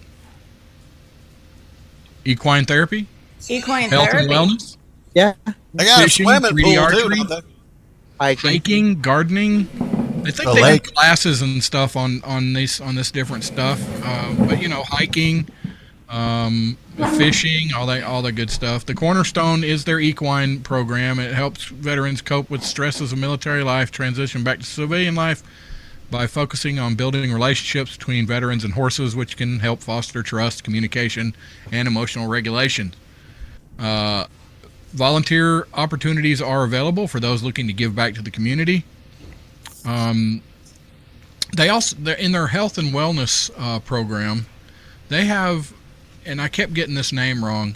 Speaker 3: Equine therapy,
Speaker 2: Equine
Speaker 3: health
Speaker 2: therapy.
Speaker 3: and wellness,
Speaker 4: Yeah.
Speaker 1: They got
Speaker 3: Fishing,
Speaker 1: a swimming
Speaker 3: 3D
Speaker 1: pool
Speaker 3: archery.
Speaker 1: too, don't they?
Speaker 3: hiking, gardening. I think
Speaker 1: The
Speaker 3: they
Speaker 1: lake.
Speaker 3: have classes and stuff on this different stuff. But hiking, fishing, all that good stuff. The cornerstone is their equine program. It helps veterans cope with stresses of military life, transition back to civilian life by focusing on building relationships between veterans and horses, which can help foster trust, communication, and emotional regulation. Volunteer opportunities are available for those looking to give back to the community. They're in their health and wellness program. They have, and I kept getting this name wrong.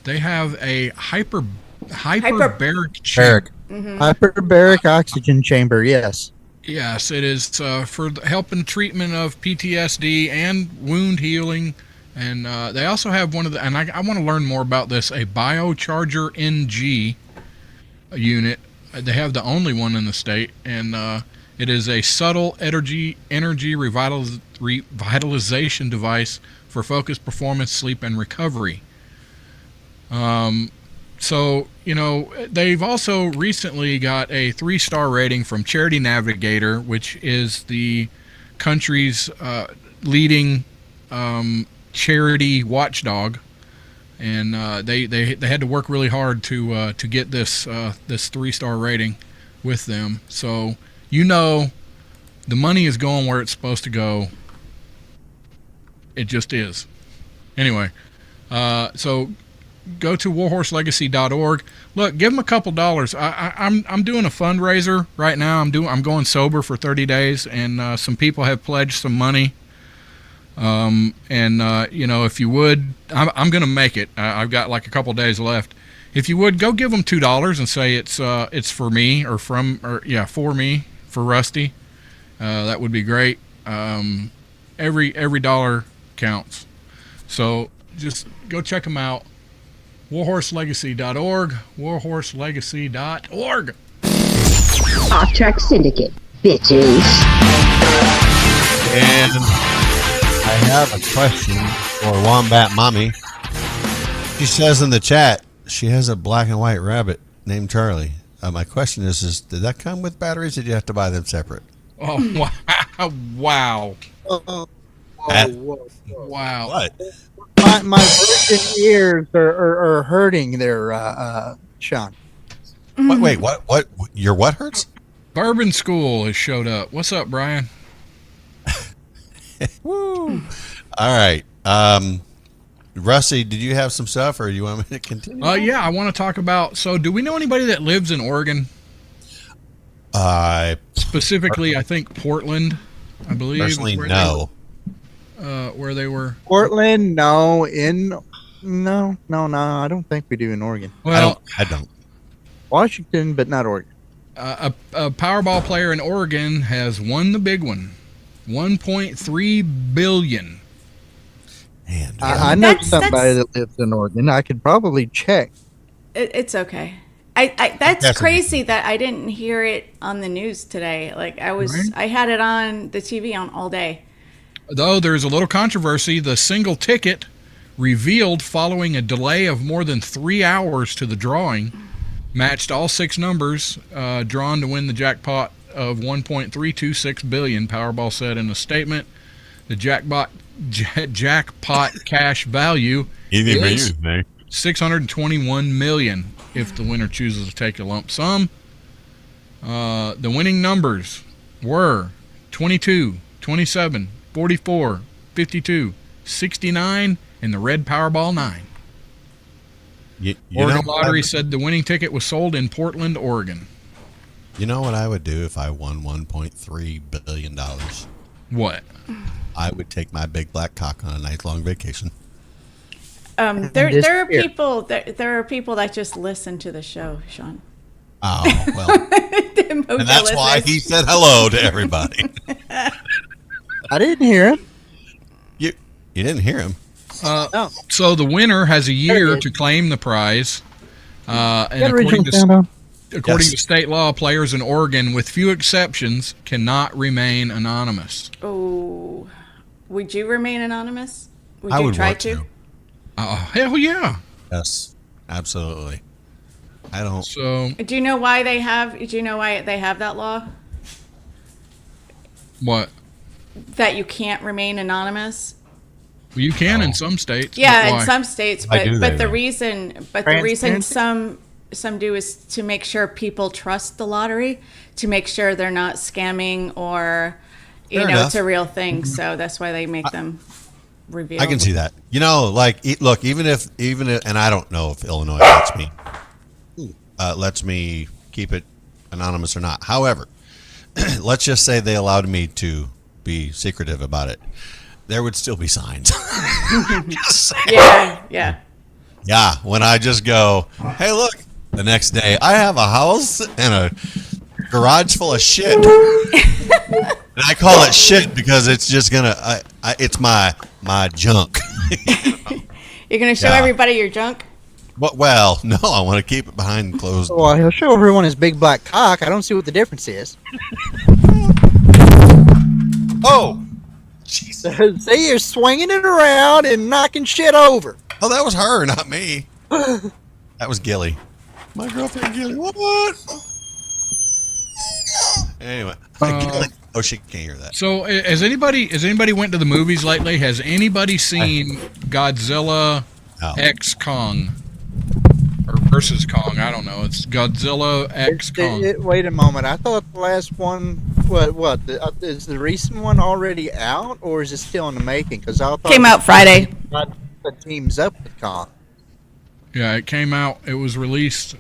Speaker 3: They have a hyperbaric chamber.
Speaker 4: Hyperbaric oxygen chamber. Yes.
Speaker 3: Yes, it is for the help and treatment of PTSD and wound healing. And they also have one of the, and I want to learn more about this, a Biocharger NG unit. They have the only one in the state, and it is a subtle energy revitalization device for focused performance, sleep, and recovery. So, they've also recently got a 3-star rating from Charity Navigator, which is the country's leading charity watchdog, and they had to work really hard to get this 3-star rating with them. So the money is going where it's supposed to go. It just is. Anyway, so go to warhorselegacy.org. Look, give them a couple dollars. I'm doing a fundraiser right now. I'm going sober for 30 days, and some people have pledged some money. If you would, I'm going to make it. I've got like a couple days left. If you would, go give them $2 and say it's for me for me, for Rusty. That would be great. Every dollar counts. So just go check them out. warhorselegacy.org, warhorselegacy.org.
Speaker 6: OffTrack Syndicate, bitches.
Speaker 1: And I have a question for Wombat Mommy. She says in the chat she has a black and white rabbit named Charlie. My question is did that come with batteries, or did you have to buy them separate?
Speaker 3: Oh, wow. Wow.
Speaker 1: What?
Speaker 4: My virgin ears are hurting there, Sean.
Speaker 1: Wait, what? Your what hurts?
Speaker 3: Bourbon School has showed up. What's up, Brian?
Speaker 1: Woo. All right. Rusty, did you have some stuff, or you want me to continue?
Speaker 3: Yeah, I want to talk about, so do we know anybody that lives in Oregon? Specifically, I think Portland, I believe.
Speaker 1: Personally,
Speaker 3: is where
Speaker 1: no.
Speaker 3: where they were.
Speaker 4: Portland, no. No, I don't think we do in Oregon.
Speaker 3: Well,
Speaker 1: I don't.
Speaker 4: Washington, but not Oregon.
Speaker 3: A Powerball player in Oregon has won the big one, $1.3 billion.
Speaker 1: Man,
Speaker 4: I know
Speaker 2: That's-
Speaker 4: somebody that lives in Oregon. I could probably check.
Speaker 2: It's okay. That's
Speaker 1: That's
Speaker 2: crazy that I didn't hear it on the news today. Like
Speaker 3: Right.
Speaker 2: I had it on the TV on all day.
Speaker 3: Though there's a little controversy, the single ticket revealed following a delay of more than 3 hours to the drawing, matched all 6 numbers drawn to win the jackpot of $1.326 billion. Powerball said in a statement, the jackpot cash value is $621 million if the winner chooses to take a lump sum. The winning numbers were 22, 27, 44, 52, 69, and the red Powerball 9. Oregon Lottery said the winning ticket was sold in Portland, Oregon.
Speaker 1: You know what I would do if I won $1.3 billion?
Speaker 3: What?
Speaker 1: I would take my big black cock on a nice long vacation.
Speaker 2: There are people that just listen to the show, Sean.
Speaker 1: Oh, well. And that's why he said hello to everybody.
Speaker 4: I didn't hear him.
Speaker 1: You didn't hear him.
Speaker 3: So the winner has a year to claim the prize. And according to state law, players in Oregon, with few exceptions, cannot remain anonymous.
Speaker 2: Oh, would you remain anonymous?
Speaker 1: I would
Speaker 2: try
Speaker 1: want to.
Speaker 3: Hell yeah.
Speaker 1: Yes, absolutely. I don't.
Speaker 3: So,
Speaker 2: do you know why they have that law?
Speaker 3: What?
Speaker 2: That you can't remain anonymous.
Speaker 3: Well, you can in some states.
Speaker 2: Yeah, in some states, but the
Speaker 1: though?
Speaker 2: reason some do is to make sure people trust the lottery, to make sure they're not scamming or it's a real thing. So that's why they make them reveal.
Speaker 1: I can see that. Look, even if, and I don't know if Illinois lets me keep it anonymous or not. However, let's just say they allowed me to be secretive about it. There would still be signs.
Speaker 2: Yeah.
Speaker 1: When I just go, hey, look, the next day I have a house and a garage full of shit. And I call it shit because it's just it's my junk.
Speaker 2: You're gonna show everybody your junk?
Speaker 1: Well, no, I want to keep it behind closed.
Speaker 4: Well, he'll show everyone his big black cock. I don't see what the difference is.
Speaker 1: Oh, Jesus.
Speaker 4: See, you're swinging it around and knocking shit over.
Speaker 1: Oh, that was her, not me. That was Gilly. My girlfriend Gilly. What? Anyway, Gilly. Oh, she can't hear that.
Speaker 3: So, has anybody went to the movies lately? Has anybody seen Godzilla X Kong or versus Kong? I don't know. It's Godzilla X Kong.
Speaker 4: Wait a moment. I thought the last one. Is the recent one already out, or is it still in the making? Because I thought
Speaker 2: came out Friday.
Speaker 4: That teams up with Kong.
Speaker 3: Yeah, it came out. It was released.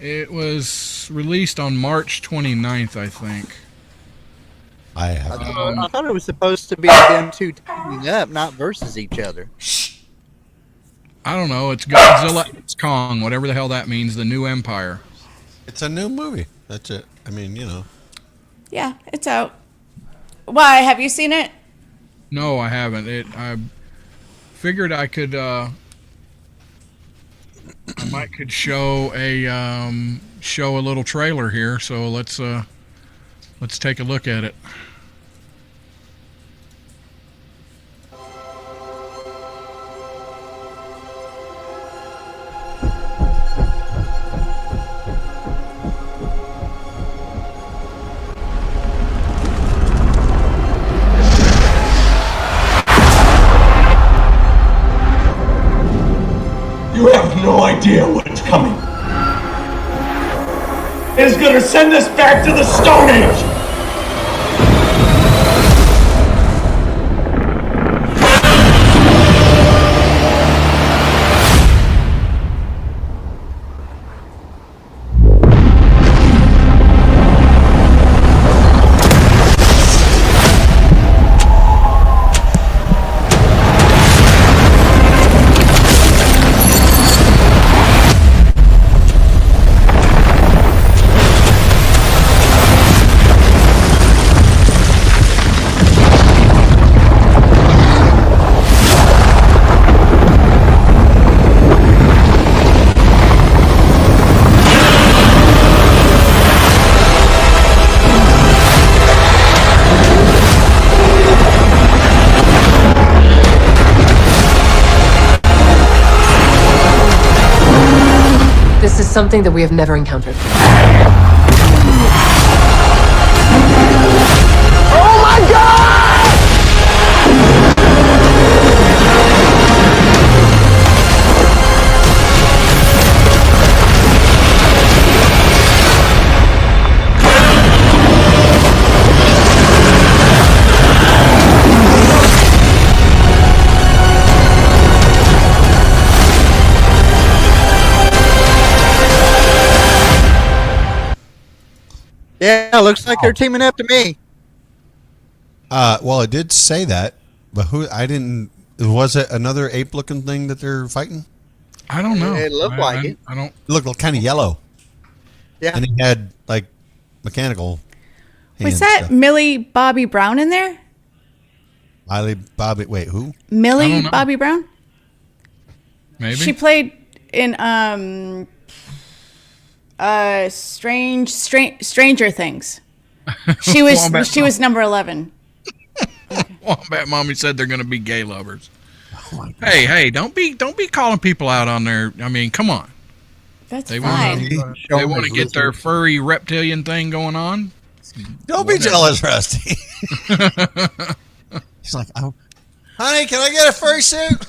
Speaker 3: It was released on March 29th, I think.
Speaker 1: I
Speaker 4: thought it was supposed to be them two teaming up, not versus each other.
Speaker 3: I don't know. It's Godzilla X Kong, whatever the hell that means. The New Empire.
Speaker 1: It's a new movie. That's it. I mean,
Speaker 2: Yeah, it's out. Why? Have you seen it?
Speaker 3: No, I haven't. I figured I could. I could show a little trailer here. So let's take a look at it.
Speaker 7: You have no idea what's coming. It is going to send us back to the Stone Age.
Speaker 8: something that we have never encountered.
Speaker 7: Oh my god!
Speaker 4: Yeah, looks like they're teaming up to me.
Speaker 1: Well, it did say that, but who? I didn't. Was it another ape-looking thing that they're fighting?
Speaker 3: I don't know.
Speaker 4: It looked like it.
Speaker 3: I don't.
Speaker 1: It looked kind of yellow,
Speaker 4: Yeah.
Speaker 1: and he had like mechanical.
Speaker 2: Was
Speaker 1: hand
Speaker 2: that
Speaker 1: stuff.
Speaker 2: Millie Bobby Brown in there?
Speaker 1: Miley Bobby? Wait, who?
Speaker 3: I
Speaker 2: Millie
Speaker 3: don't know.
Speaker 2: Bobby Brown?
Speaker 3: Maybe.
Speaker 2: She played in Stranger Things. She was number 11.
Speaker 3: Wombat Mommy said they're going to be gay lovers. Hey, don't be calling people out on their. I mean, come on.
Speaker 2: That's
Speaker 3: They
Speaker 2: fine.
Speaker 3: They want to get their furry reptilian thing going on.
Speaker 1: Don't be jealous, Rusty. He's like, oh, honey, can I get a furry suit?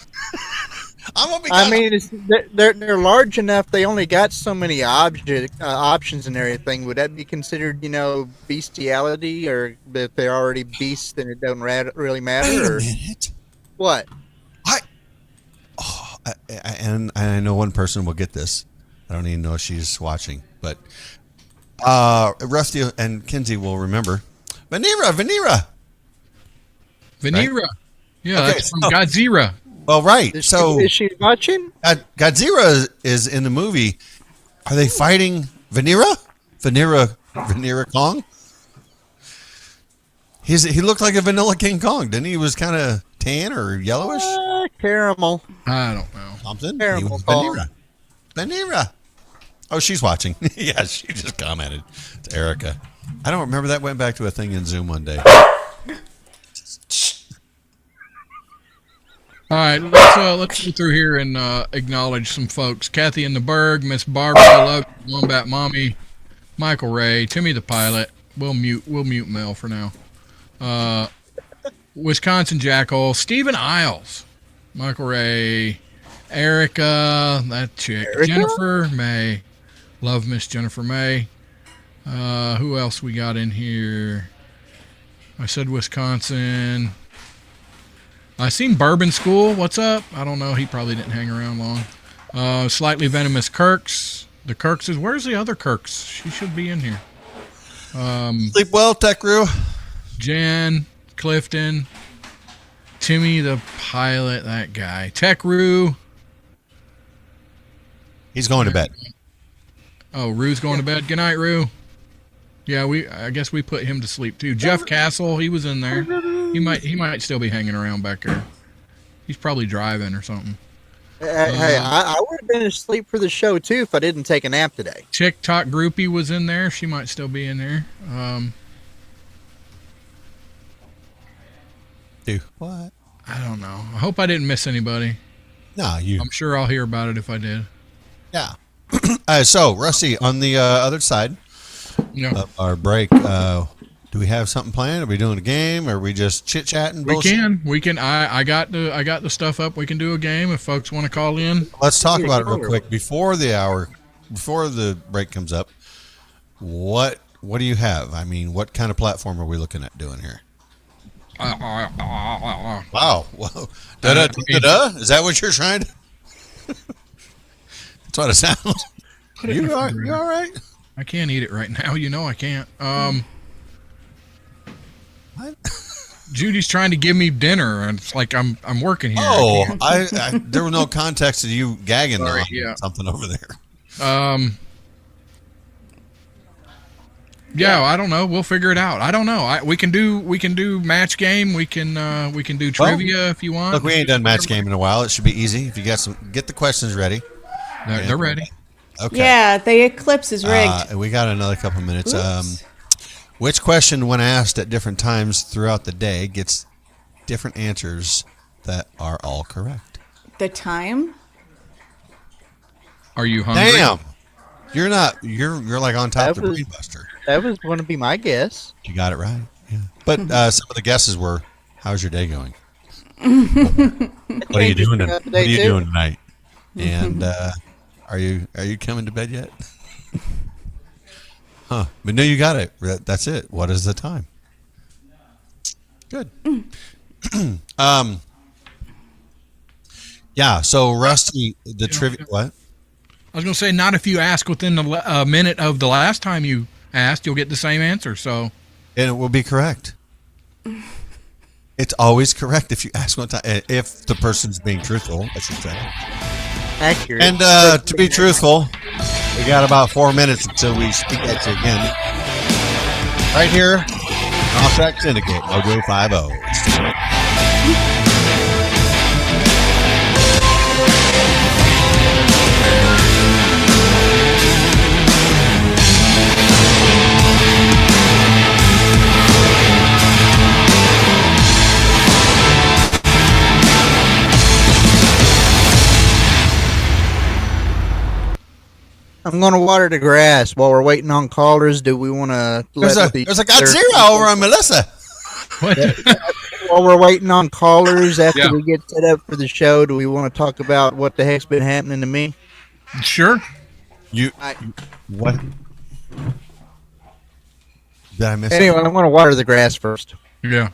Speaker 1: I'm gonna be.
Speaker 4: I mean, they're large enough. They only got so many options and everything. Would that be considered, bestiality, or if they're already beasts, then it doesn't really matter?
Speaker 1: Wait a
Speaker 4: Or
Speaker 1: minute.
Speaker 4: what?
Speaker 1: And I know one person will get this. I don't even know if she's watching, but Rusty and Kinsey will remember. Vanera.
Speaker 3: Vanera. Yeah,
Speaker 1: Okay,
Speaker 3: that's from
Speaker 1: so-
Speaker 3: Godzilla.
Speaker 1: Well, right.
Speaker 4: Is
Speaker 1: So
Speaker 4: she watching?
Speaker 1: Godzilla is in the movie. Are they fighting Vanera Kong? He looked like a vanilla King Kong, didn't he? He was kind of tan or yellowish,
Speaker 4: Caramel.
Speaker 3: I don't know.
Speaker 1: something.
Speaker 4: Terrible
Speaker 1: He was
Speaker 4: Kong.
Speaker 1: Vanera. Oh, she's watching. Yeah, she just commented. It's Erica. I don't remember that. Went back to a thing in Zoom one day.
Speaker 3: All right, let's go through here and acknowledge some folks. Kathy in the Berg, Miss Barbara, Love, Wombat Mommy, Michael Ray, Timmy the Pilot. We'll mute Mel for now. Wisconsin Jackhole, Stephen Isles, Michael Ray, Erica, that chick,
Speaker 4: Erica?
Speaker 3: Jennifer May, love Miss Jennifer May. Who else we got in here? I said Wisconsin. I seen Bourbon School. What's up? I don't know. He probably didn't hang around long. Slightly Venomous Kirks. The Kirkses. Where's the other Kirks? She should be in here.
Speaker 1: Sleep well, Tech Roo.
Speaker 3: Jan, Clifton, Timmy the Pilot, that guy. Tech Roo.
Speaker 1: He's going to bed.
Speaker 3: Oh, Roo's going to bed. Good night, Roo. Yeah, I guess we put him to sleep too. Jeff Castle, he was in there. He might still be hanging around back there. He's probably driving or something.
Speaker 4: Hey, I would have been asleep for the show too if I didn't take a nap today.
Speaker 3: TikTok groupie was in there. She might still be in there.
Speaker 1: Do what?
Speaker 3: I don't know. I hope I didn't miss anybody.
Speaker 1: No, you.
Speaker 3: I'm sure I'll hear about it if I did.
Speaker 1: Yeah. So, Rusty, on the other side
Speaker 3: Yeah.
Speaker 1: of our break, do we have something planned? Are we doing a game? Are we just chit chatting?
Speaker 3: We can. I got the stuff up. We can do a game if folks want to call in.
Speaker 1: Let's talk about it real quick before the break comes up. What do you have? I mean, what kind of platform are we looking at doing here? Wow. Whoa. Da-da-da-da? Is that what you're trying to? That's what it sounds. You all right?
Speaker 3: I can't eat it right now. You know I can't.
Speaker 1: What?
Speaker 3: Judy's trying to give me dinner, and it's like I'm working here.
Speaker 1: Oh, I there was no context to you gagging
Speaker 3: Sorry,
Speaker 1: on
Speaker 3: yeah.
Speaker 1: something over there.
Speaker 3: Yeah, I don't know. We'll figure it out. I don't know. We can do match game. We can do trivia if you want.
Speaker 1: Look, we ain't done match game in a while. It should be easy. If you got get the questions ready.
Speaker 3: They're ready.
Speaker 1: Okay.
Speaker 2: Yeah, the eclipse is rigged.
Speaker 1: We got another couple minutes. Which question, when asked at different times throughout the day, gets different answers that are all correct?
Speaker 2: The time?
Speaker 3: Are you hungry?
Speaker 1: Damn. You're not. You're like on top
Speaker 4: That
Speaker 1: of the
Speaker 4: was-
Speaker 1: Brainbuster.
Speaker 4: That was going to be my guess.
Speaker 1: You got it right. Yeah. But some of the guesses were, "How's your day going? What are you doing?
Speaker 4: Throughout the
Speaker 1: What are
Speaker 4: day,
Speaker 1: you
Speaker 4: too.
Speaker 1: doing tonight? And are you coming to bed yet? Huh? But no, you got it. That's it. What is the time? Good. Yeah. So Rusty, the trivia. What?
Speaker 3: I was going to say, not if you ask within a minute of the last time you asked, you'll get the same answer. So,
Speaker 1: And it will be correct. It's always correct if you ask one time. If the person's being truthful, I should say.
Speaker 4: Accurate.
Speaker 1: And to be truthful, we got about 4 minutes until we speak at you again. Right here, OffTrack Syndicate, Mojo 50. Let's do it.
Speaker 4: I'm going to water the grass while we're waiting on callers. Do we want to
Speaker 1: There's a Godzilla over on Melissa.
Speaker 4: While we're waiting on callers after
Speaker 3: Yeah.
Speaker 4: we get set up for the show? Do we want to talk about what the heck's been happening to me?
Speaker 3: sure.
Speaker 1: What? Did I miss
Speaker 4: Anyway, I'm going to water the grass first.
Speaker 3: Yeah.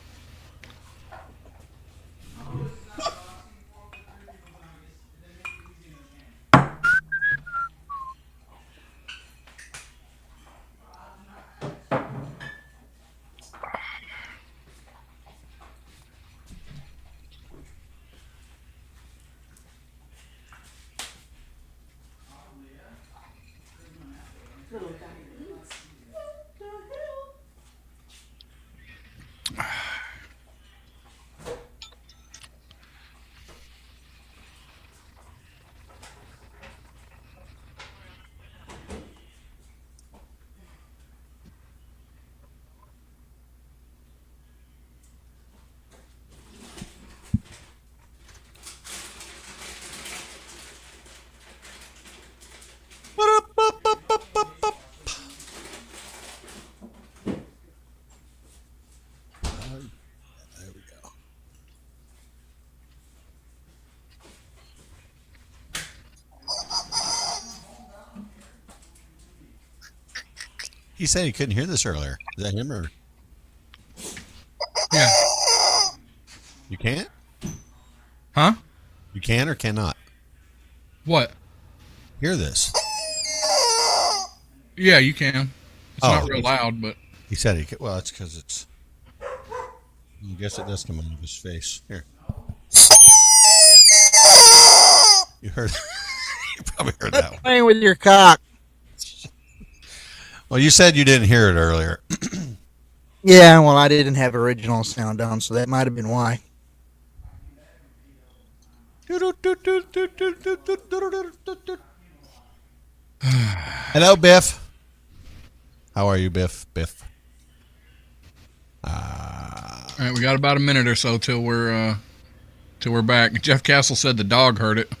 Speaker 1: There we go. He said he couldn't hear this earlier. Is that him or
Speaker 3: Yeah.
Speaker 1: you can't?
Speaker 3: Huh?
Speaker 1: You can or cannot
Speaker 3: What?
Speaker 1: hear this?
Speaker 3: Yeah, you can. It's
Speaker 1: Oh.
Speaker 3: not real loud, but
Speaker 1: He said he could. Well, that's because it's. I guess it does come out of his face. Here. You heard. You probably heard that one.
Speaker 4: Playing with your cock.
Speaker 1: Well, you said you didn't hear it earlier.
Speaker 4: Yeah, well, I didn't have original sound on, so that might have been why.
Speaker 1: Hello, Biff. How are you, Biff? Biff.
Speaker 3: all right, we got about a minute or so till we're back. Jeff Castle said the dog heard it.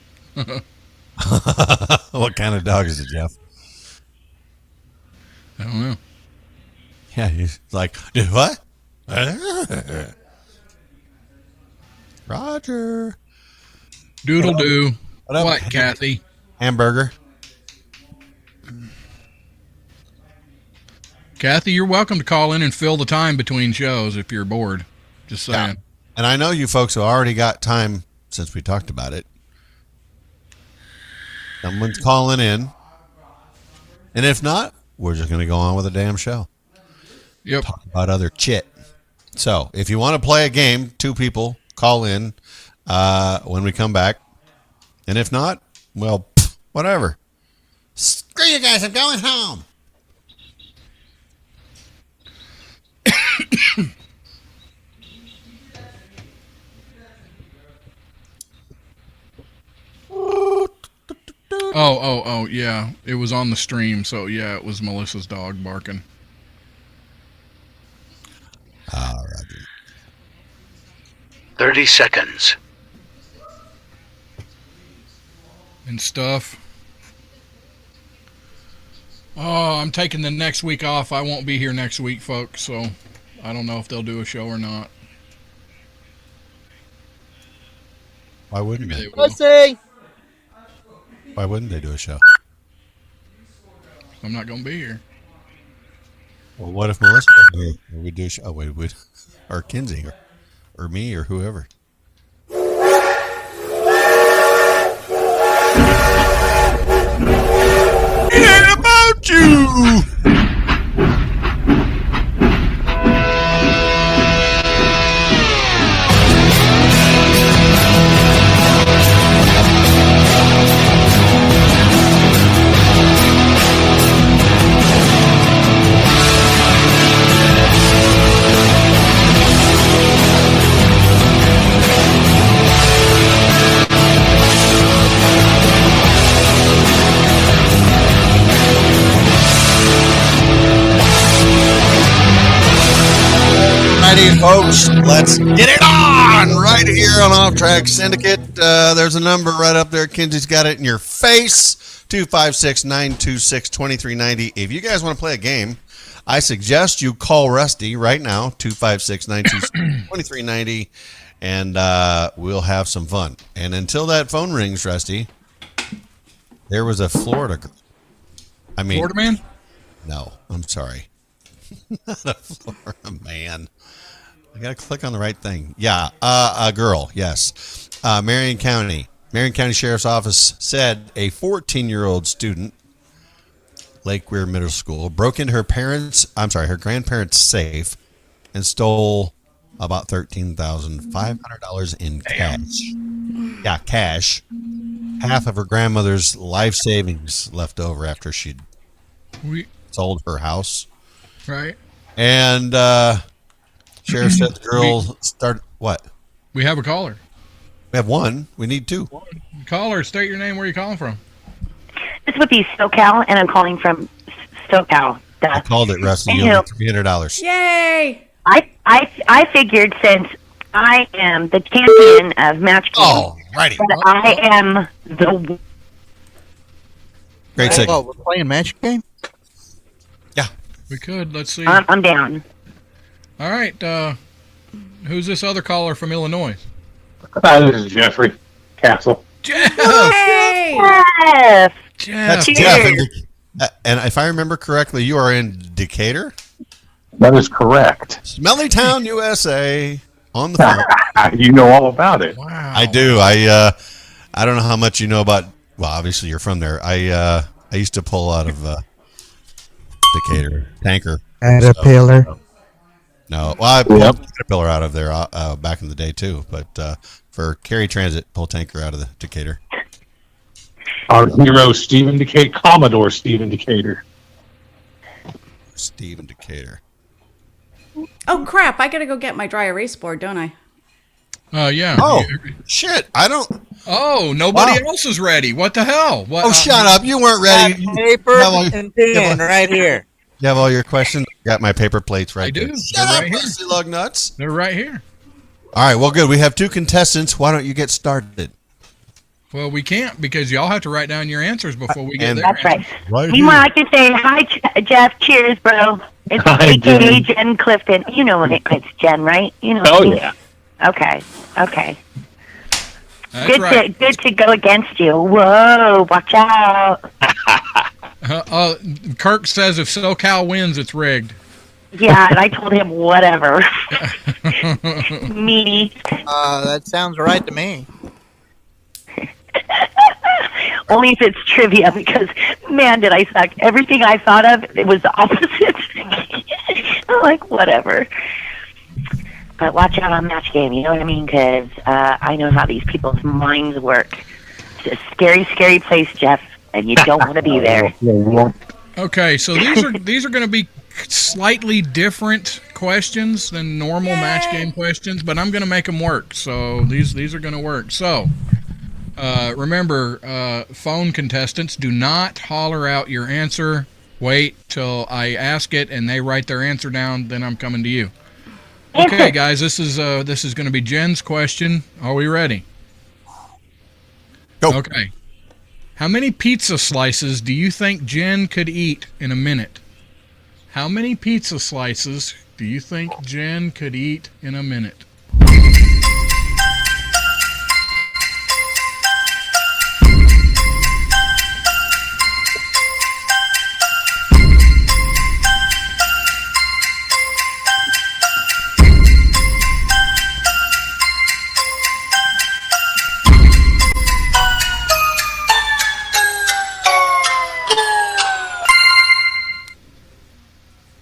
Speaker 1: What kind of dog is it, Jeff?
Speaker 3: I don't know.
Speaker 1: Yeah, he's like, dude, what? Roger.
Speaker 3: Doodle doo.
Speaker 1: What up,
Speaker 3: What, Kathy?
Speaker 1: Hamburger.
Speaker 3: Kathy, you're welcome to call in and fill the time between shows if you're bored. Just saying.
Speaker 1: And I know you folks have already got time since we talked about it. Someone's calling in. And if not, we're just going to go on with the damn show.
Speaker 3: Yep.
Speaker 1: Talk about other chit. So, if you want to play a game, 2 people call in when we come back. And if not, well, whatever. Screw you guys, I'm going home.
Speaker 3: Oh, yeah. It was on the stream, so yeah, it was Melissa's dog barking.
Speaker 1: Roger.
Speaker 5: 30 seconds.
Speaker 3: And stuff. Oh, I'm taking the next week off. I won't be here next week, folks, so I don't know if they'll do a show or not.
Speaker 1: Why wouldn't
Speaker 3: Maybe
Speaker 1: they?
Speaker 3: they will.
Speaker 4: Pussy.
Speaker 1: Why wouldn't they do a show?
Speaker 3: I'm not going to be here.
Speaker 1: Well, what if Melissa would do a show? Oh, wait, would or Kinsey or me or whoever? It ain't about you. Alrighty, folks, let's get it on right here on OffTrack Syndicate. There's a number right up there. Kinsey's got it in your face. 256-926-2390. If you guys want to play a game, I suggest you call Rusty right now, 256-926-2390, and we'll have some fun. And until that phone rings, Rusty, there was a Florida girl. I mean,
Speaker 3: Florida man?
Speaker 1: No, I'm sorry. Not a Florida man. I got to click on the right thing. Yeah, a girl, yes. Marion County Sheriff's Office said a 14-year-old student, Lake Weir Middle School, broke into her grandparents' safe and stole about $13,500 in cash. Yeah, cash. Half of her grandmother's life savings left over after she'd sold her house.
Speaker 3: Right.
Speaker 1: And sheriff said the girl started what?
Speaker 3: We have a caller.
Speaker 1: We have one. We need two.
Speaker 3: Caller, state your name. Where are you calling from?
Speaker 8: This would be SoCal, and I'm calling from SoCal.
Speaker 1: I called it, Rusty. You owe me $300.
Speaker 2: Yay!
Speaker 8: I figured since I am the champion of match game,
Speaker 1: righty.
Speaker 8: that I am the.
Speaker 1: Great segment.
Speaker 4: Oh, we're playing match game?
Speaker 1: Yeah.
Speaker 3: We could. Let's see.
Speaker 8: I'm down.
Speaker 3: All right. Who's this other caller from Illinois?
Speaker 9: This is Jeffrey Castle.
Speaker 3: Jeff.
Speaker 2: Yay!
Speaker 8: Yes.
Speaker 1: That's
Speaker 3: Jeff.
Speaker 1: Jeff. And if I remember correctly, you are in Decatur?
Speaker 9: That is correct.
Speaker 1: Smelly Town, USA. On the phone.
Speaker 9: You know all about it.
Speaker 3: Wow.
Speaker 1: I do. I don't know how much you know about. Well, obviously you're from there. I used to pull out of Decatur tanker.
Speaker 4: Caterpillar.
Speaker 1: No, well, I pulled Caterpillar out of there back in the day too. But for Cary Transit, pull tanker out of the Decatur.
Speaker 9: Our hero, Stephen Decatur, Commodore Stephen Decatur.
Speaker 1: Stephen Decatur.
Speaker 2: Oh crap! I gotta go get my dry erase board, don't I?
Speaker 3: Yeah.
Speaker 1: Oh shit! I don't.
Speaker 3: Oh, nobody else is ready. What the hell? What?
Speaker 1: Oh, shut up! You weren't ready.
Speaker 4: Paper and pen right here.
Speaker 1: You have all your questions. Got my paper plates right
Speaker 3: I do.
Speaker 1: there.
Speaker 3: They're
Speaker 1: Shut up,
Speaker 3: right here.
Speaker 1: pussy lug nuts.
Speaker 3: They're right here.
Speaker 1: All right. Well, good. We have two contestants. Why don't you get started?
Speaker 3: Well, we can't because y'all have to write down your answers before we get
Speaker 1: And-
Speaker 3: there.
Speaker 8: That's right.
Speaker 1: Right
Speaker 8: Meanwhile, I can say hi, Jeff. Cheers, bro. It's
Speaker 9: Hi,
Speaker 8: AKA
Speaker 9: Jen.
Speaker 8: Jen Clifton. You know it's Jen, right? You know.
Speaker 9: Oh, yeah.
Speaker 8: Okay.
Speaker 3: That's right.
Speaker 8: Good to go against you. Whoa! Watch out.
Speaker 3: Kirk says if SoCal wins, it's rigged.
Speaker 8: Yeah, and I told him whatever. Meanie.
Speaker 4: That sounds right to me.
Speaker 8: Only if it's trivia, because man, did I suck. Everything I thought of, it was the opposite. I'm like, whatever. But watch out on match game, you know what I mean? Because I know how these people's minds work. It's a scary, scary place, Jeff, and you don't want to be there.
Speaker 3: Okay, so these are going to be slightly different questions than normal match game questions, but I'm going to make them work. So these are going to work. So remember, phone contestants, do not holler out your answer. Wait till I ask it and they write their answer down. Then I'm coming to you. Okay, guys, this is going to be Jen's question. Are we ready?
Speaker 1: Go.
Speaker 3: Okay. How many pizza slices do you think Jen could eat in a minute? How many pizza slices do you think Jen could eat in a minute?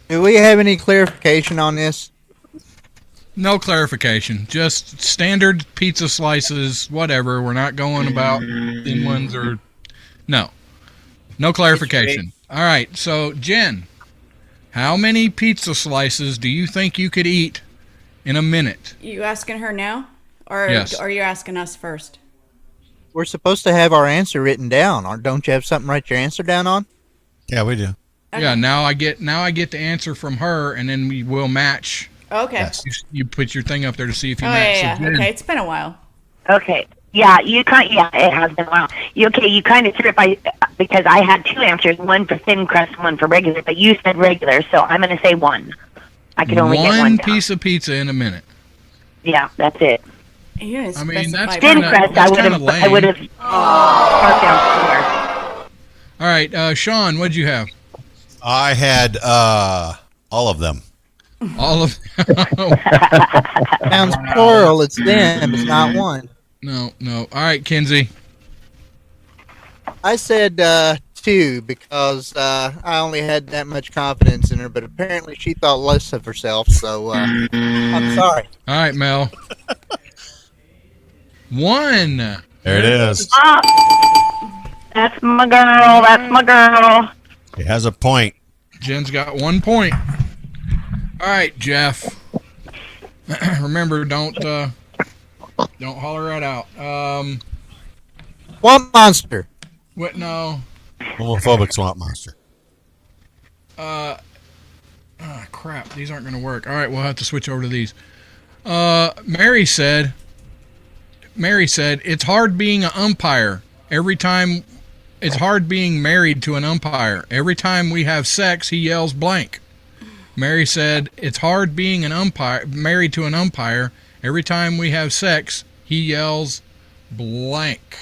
Speaker 4: Do we have any clarification on this?
Speaker 3: No clarification. Just standard pizza slices, whatever. We're not going about thin ones or... No. No clarification. All right. So, Jen, how many pizza slices do you think you could eat in a minute?
Speaker 2: You asking her now? Or
Speaker 3: Yes.
Speaker 2: are you asking us first?
Speaker 4: We're supposed to have our answer written down. Or don't you have something to write your answer down on?
Speaker 1: Yeah, we do.
Speaker 2: Okay.
Speaker 3: Yeah, now I get the answer from her, and then we will match.
Speaker 2: Okay.
Speaker 1: Yes.
Speaker 3: You put your thing up there to see if you
Speaker 2: Oh,
Speaker 3: match.
Speaker 2: yeah.
Speaker 3: So, Jen,
Speaker 2: Okay, it's been a while.
Speaker 8: Okay. Yeah, it has been a while. You kind of threw it because I had two answers, one for thin crust, one for regular, but you said regular, so I'm going to say one. I could only get one
Speaker 3: one
Speaker 8: down.
Speaker 3: piece of pizza in a minute.
Speaker 8: Yeah, that's it.
Speaker 2: You didn't
Speaker 3: I mean, that's
Speaker 2: specify
Speaker 8: Thin
Speaker 3: kinda-
Speaker 8: crust,
Speaker 3: that's
Speaker 8: I would
Speaker 3: kinda
Speaker 8: have
Speaker 3: lame.
Speaker 8: marked down four.
Speaker 3: All right, Sean, what'd you have?
Speaker 1: I had all of them.
Speaker 3: All of
Speaker 4: Sounds plural. It's them. It's not one.
Speaker 3: no. All right, Kinsey.
Speaker 4: I said 2 because I only had that much confidence in her, but apparently she thought less of herself. So I'm sorry.
Speaker 3: All right, Mel. 1.
Speaker 1: There it is.
Speaker 8: That's my girl. That's my girl.
Speaker 1: He has a point.
Speaker 3: Jen's got 1 point. All right, Jeff. Remember, don't holler it out.
Speaker 4: Swamp monster.
Speaker 3: What? No.
Speaker 1: Homophobic swamp monster.
Speaker 3: Crap. These aren't going to work. All right, we'll have to switch over to these. Mary said, it's hard being an umpire. It's hard being married to an umpire. Every time we have sex, he yells blank. Mary said, it's hard being married to an umpire. Every time we have sex, he yells blank.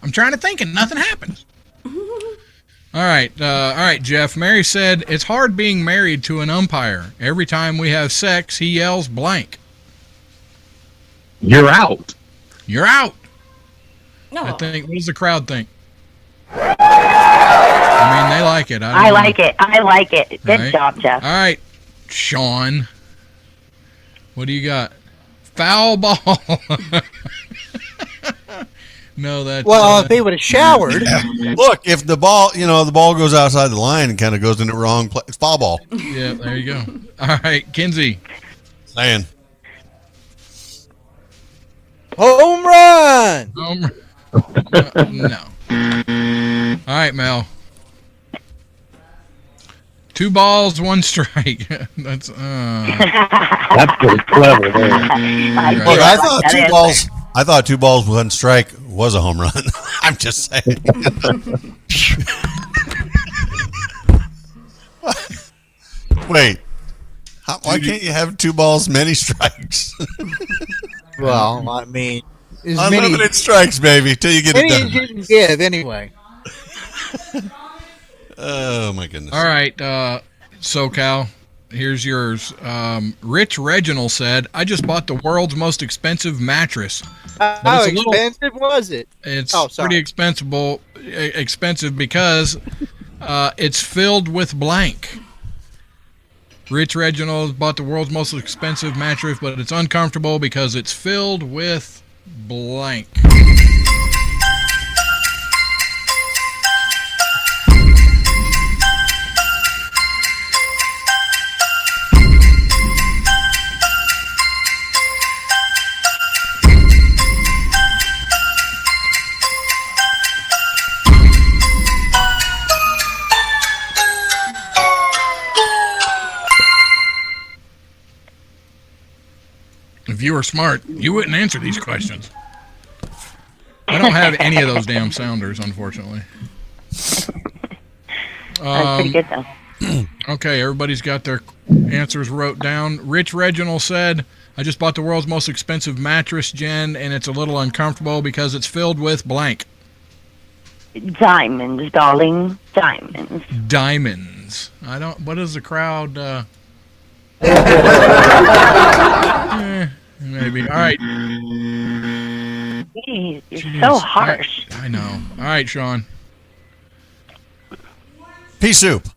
Speaker 3: I'm trying to think and nothing happens. All right, Jeff. Mary said, it's hard being married to an umpire. Every time we have sex, he yells blank.
Speaker 9: You're out.
Speaker 3: You're out.
Speaker 2: No.
Speaker 3: I think, what does the crowd think? I mean, they like it.
Speaker 8: I like it. I like it. Good
Speaker 3: Right.
Speaker 8: job, Jeff.
Speaker 3: All right, Sean. What do you got? Foul ball. No, that's...
Speaker 4: Well, if he would have showered.
Speaker 1: Look, if the ball, the ball goes outside the line and kind of goes into the wrong place, it's foul ball.
Speaker 3: Yeah, there you go. All right, Kinsey.
Speaker 1: Saying.
Speaker 4: Home run.
Speaker 3: No. All right, Mel. 2 balls, 1 strike. That's
Speaker 9: That's pretty clever there.
Speaker 1: Look, I thought 2 balls, 1 strike was a home run. I'm just saying. Wait. Why can't you have 2 balls, many strikes?
Speaker 4: Well, I mean, as many
Speaker 1: Unlimited strikes, baby, till you get it
Speaker 4: as
Speaker 1: done.
Speaker 4: you can give anyway.
Speaker 1: Oh, my goodness.
Speaker 3: all right. SoCal, here's yours. Rich Reginald said, "I just bought the world's most expensive mattress.
Speaker 4: How
Speaker 3: it's a little-
Speaker 4: expensive was it?
Speaker 3: It's
Speaker 4: Oh, sorry.
Speaker 3: pretty expensive because it's filled with blank." Rich Reginald bought the world's most expensive mattress, but it's uncomfortable because it's filled with blank. you were smart, you wouldn't answer these questions. I don't have any of those damn sounders, unfortunately.
Speaker 8: That's pretty good, though.
Speaker 3: Okay, everybody's got their answers wrote down. Rich Reginald said, I just bought the world's most expensive mattress, Jen, and it's a little uncomfortable because it's filled with blank.
Speaker 8: Diamonds, darling. Diamonds.
Speaker 3: Diamonds. What is the crowd? Maybe. All right.
Speaker 8: Jeez, you're so harsh.
Speaker 3: I know. All right, Sean.
Speaker 1: Pea soup.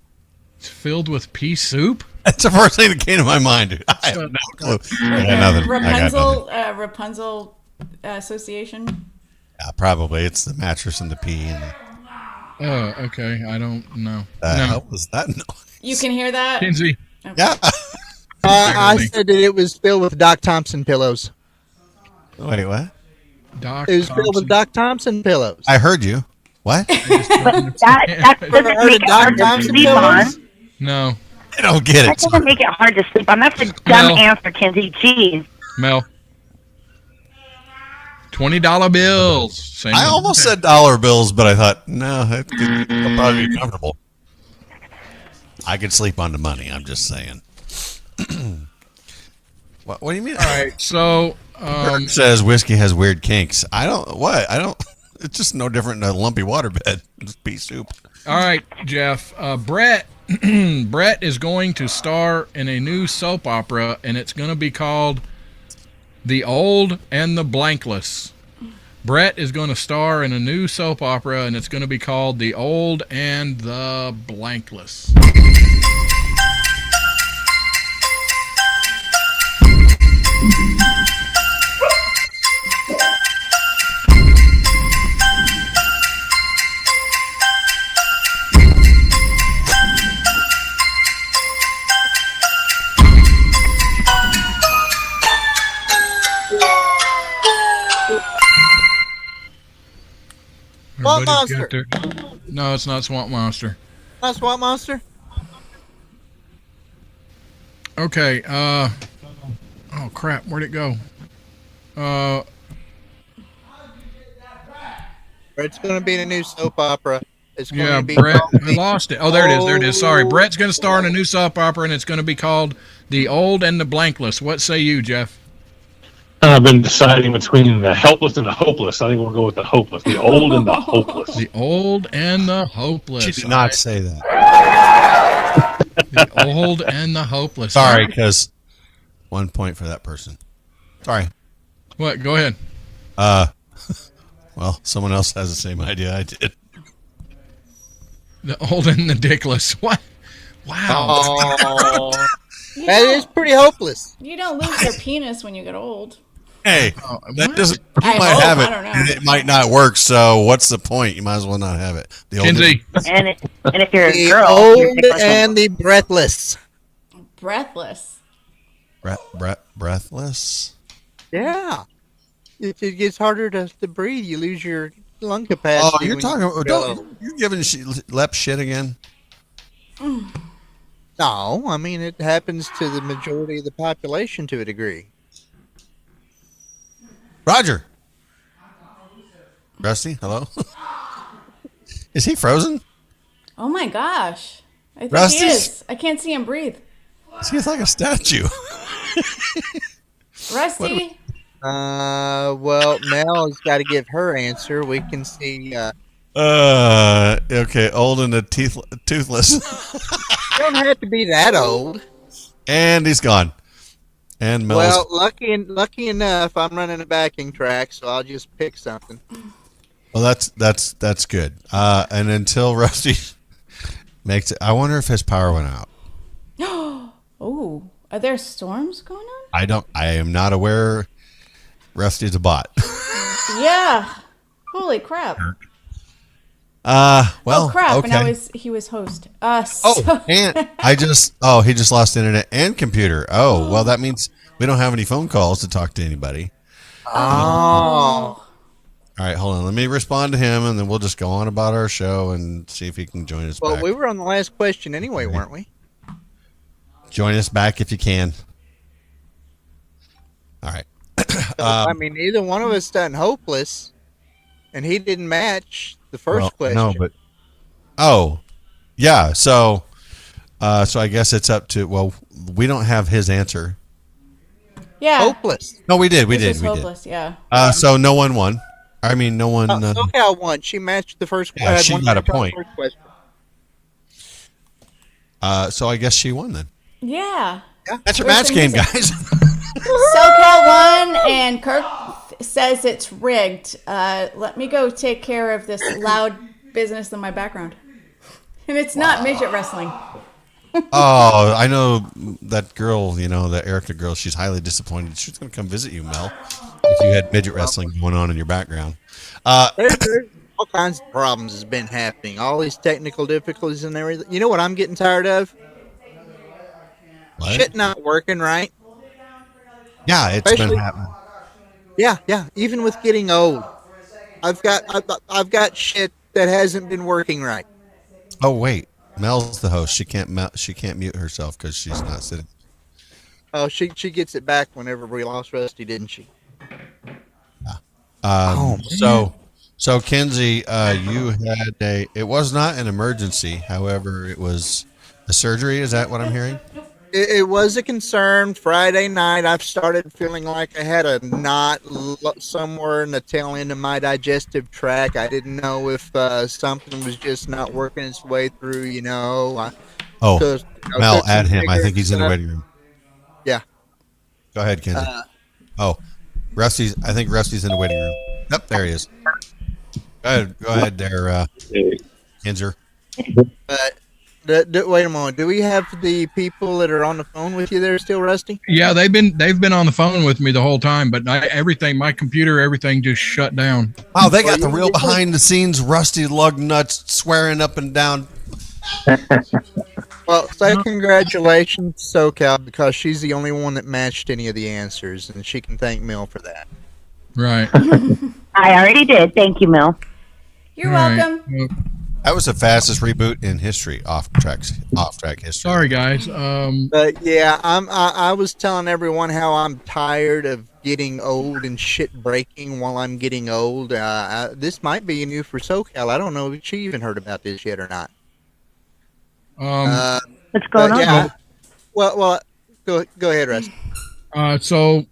Speaker 3: It's filled with pea soup?
Speaker 1: That's the first thing that came to my mind. I have no clue. I got nothing.
Speaker 2: Rapunzel Association.
Speaker 1: Yeah, probably. It's the mattress and the pea. And
Speaker 3: Oh, okay. I don't know.
Speaker 1: How was that noise?
Speaker 2: You can hear that?
Speaker 3: Kinsey.
Speaker 2: Okay.
Speaker 1: Yeah.
Speaker 4: I said that it was filled with Doc Thompson pillows.
Speaker 1: Wait, what?
Speaker 3: Doc
Speaker 4: It was filled with Doc Thompson pillows.
Speaker 1: I heard you. What?
Speaker 8: But that doesn't make it hard to sleep on.
Speaker 3: No.
Speaker 1: I don't get
Speaker 8: That
Speaker 1: it.
Speaker 8: doesn't make it hard to sleep on. That's a dumb answer, Kinsey. Jeez.
Speaker 3: Mel. $20 bills. Same
Speaker 1: I almost said dollar bills, but I thought, no, it'll probably be comfortable. I could sleep on the money. I'm just saying. What do you mean?
Speaker 3: All right, so
Speaker 1: Kirk says whiskey has weird kinks. I don't. It's just no different than a lumpy waterbed. It's pea soup.
Speaker 3: all right, Jeff. Brett is going to star in a new soap opera, and it's going to be called The Old and the Blankless. Brett is going to star in a new soap opera, and it's going to be called The Old and the Blankless.
Speaker 4: Swamp
Speaker 3: Everybody's
Speaker 4: Monster.
Speaker 3: got their- No, it's not Swamp Monster.
Speaker 4: Not Swamp Monster?
Speaker 3: Okay, oh crap, where'd it go?
Speaker 4: It's going to be in a new soap opera. It's going
Speaker 3: Yeah,
Speaker 4: to be
Speaker 3: Brett,
Speaker 4: called
Speaker 3: I lost it. Oh, there it is. Sorry, Brett's going to star in a new soap opera, and it's going to be called The Old and the Blankless. What say you, Jeff?
Speaker 9: I've been deciding between the helpless and the hopeless. I think we'll go with the hopeless. The old and the hopeless.
Speaker 3: The Old and the Hopeless.
Speaker 1: She did not say that.
Speaker 3: The Old and the Hopeless.
Speaker 1: Sorry, because 1 point for that person. Sorry.
Speaker 3: What? Go ahead.
Speaker 1: Well, someone else has the same idea I did.
Speaker 3: The Old and the Dickless. What? Wow.
Speaker 4: Oh, that is pretty hopeless.
Speaker 2: You don't lose your penis when you get old.
Speaker 1: Hey, that
Speaker 3: what?
Speaker 1: doesn't. You
Speaker 2: I
Speaker 1: might
Speaker 2: hope,
Speaker 1: have
Speaker 2: I
Speaker 1: it,
Speaker 2: don't know.
Speaker 1: and it might not work. So, what's the point? You might as well not have it. The
Speaker 3: Kinsey.
Speaker 8: And if you're a
Speaker 4: The
Speaker 8: girl,
Speaker 4: old
Speaker 8: you're dickless.
Speaker 4: and the breathless.
Speaker 2: Breathless.
Speaker 1: breathless.
Speaker 4: Yeah. It gets harder to breathe. You lose your lung capacity.
Speaker 1: Oh, you're
Speaker 4: when
Speaker 1: talking.
Speaker 4: you
Speaker 1: Don't you giving Lep shit again?
Speaker 4: No, I mean, it happens to the majority of the population to a degree.
Speaker 1: Roger. Rusty, hello. Is he frozen?
Speaker 2: Oh my gosh. I think
Speaker 1: Rusty's-
Speaker 2: he is. I can't see him breathe.
Speaker 1: He's like a statue.
Speaker 2: Rusty?
Speaker 4: Well, Mel has got to give her answer. We can see.
Speaker 1: Okay, old and the toothless.
Speaker 4: You don't have to be that old.
Speaker 1: And he's gone. And Mel's.
Speaker 4: Well, lucky enough, I'm running a backing track, so I'll just pick something.
Speaker 1: Well, that's good. And until Rusty makes it, I wonder if his power went out.
Speaker 2: Oh, are there storms going on?
Speaker 1: I am not aware. Rusty's a bot.
Speaker 2: Yeah. Holy crap.
Speaker 1: Well,
Speaker 2: Oh crap!
Speaker 1: okay.
Speaker 2: And he was host.
Speaker 1: Oh, and he just lost internet and computer. Oh, well, that means we don't have any phone calls to talk to anybody.
Speaker 4: Oh.
Speaker 1: All right, hold on. Let me respond to him, and then we'll just go on about our show and see if he can join us
Speaker 4: Well,
Speaker 1: back.
Speaker 4: we were on the last question anyway, weren't we?
Speaker 1: Join us back if you can. All right.
Speaker 4: I mean, neither one of us done hopeless, and he didn't match the first question.
Speaker 1: No, but yeah. So I guess it's up to. Well, we don't have his answer.
Speaker 2: Yeah.
Speaker 4: Hopeless.
Speaker 1: No, we did. We
Speaker 2: This
Speaker 1: did.
Speaker 2: was
Speaker 1: We
Speaker 2: hopeless,
Speaker 1: did.
Speaker 2: yeah.
Speaker 1: So no one won. I mean, no one.
Speaker 4: SoCal won. She matched the first.
Speaker 1: Yeah, she
Speaker 4: one
Speaker 1: got a
Speaker 4: match on the
Speaker 1: point.
Speaker 4: first question.
Speaker 1: So I guess she won then.
Speaker 2: Yeah.
Speaker 1: That's your match game, guys.
Speaker 2: SoCal won, and Kirk says it's rigged. Let me go take care of this loud business in my background. And it's not midget wrestling.
Speaker 1: Oh, I know that girl, the Erica girl, she's highly disappointed. She's going to come visit you, Mel, if you had midget wrestling going on in your background.
Speaker 4: There's all kinds of problems has been happening. All these technical difficulties and everything. You know what I'm getting tired of?
Speaker 1: What?
Speaker 4: Shit not working right.
Speaker 1: Yeah, it's
Speaker 4: Especially-
Speaker 1: been happening.
Speaker 4: Yeah. Even with getting old, I've got shit that hasn't been working right.
Speaker 1: Oh, wait. Mel's the host. She can't mute herself because she's not sitting.
Speaker 4: Oh, she gets it back whenever we lost Rusty, didn't she?
Speaker 1: So Kenzie, you had it was not an emergency. However, it was a surgery. Is that what I'm hearing?
Speaker 4: It was a concern. Friday night, I've started feeling like I had a knot somewhere in the tail end of my digestive tract. I didn't know if something was just not working its way through,
Speaker 1: Mel,
Speaker 4: took
Speaker 1: add
Speaker 4: some
Speaker 1: him. I think he's in the
Speaker 4: stuff.
Speaker 1: waiting room.
Speaker 4: Yeah.
Speaker 1: Go ahead, Kenzie. I think Rusty's in the waiting room. Yep, there he is. Go ahead there, Kinzer.
Speaker 4: Wait a moment. Do we have the people that are on the phone with you there still, Rusty?
Speaker 3: Yeah, they've been on the phone with me the whole time, but everything just shut down.
Speaker 1: Wow, they got the real behind the scenes Rusty lug nuts swearing up and down.
Speaker 4: Well, say congratulations, SoCal, because she's the only one that matched any of the answers, and she can thank Mel for that.
Speaker 3: Right.
Speaker 8: I already did. Thank you, Mel.
Speaker 2: You're
Speaker 3: Right.
Speaker 2: welcome.
Speaker 3: Well,
Speaker 1: That was the fastest reboot in history, off track history.
Speaker 3: sorry, guys.
Speaker 4: But yeah, I was telling everyone how I'm tired of getting old and shit breaking while I'm getting old. This might be new for SoCal. I don't know if she even heard about this yet or not.
Speaker 8: What's going on?
Speaker 4: Yeah. Well, go ahead, Russ.
Speaker 3: So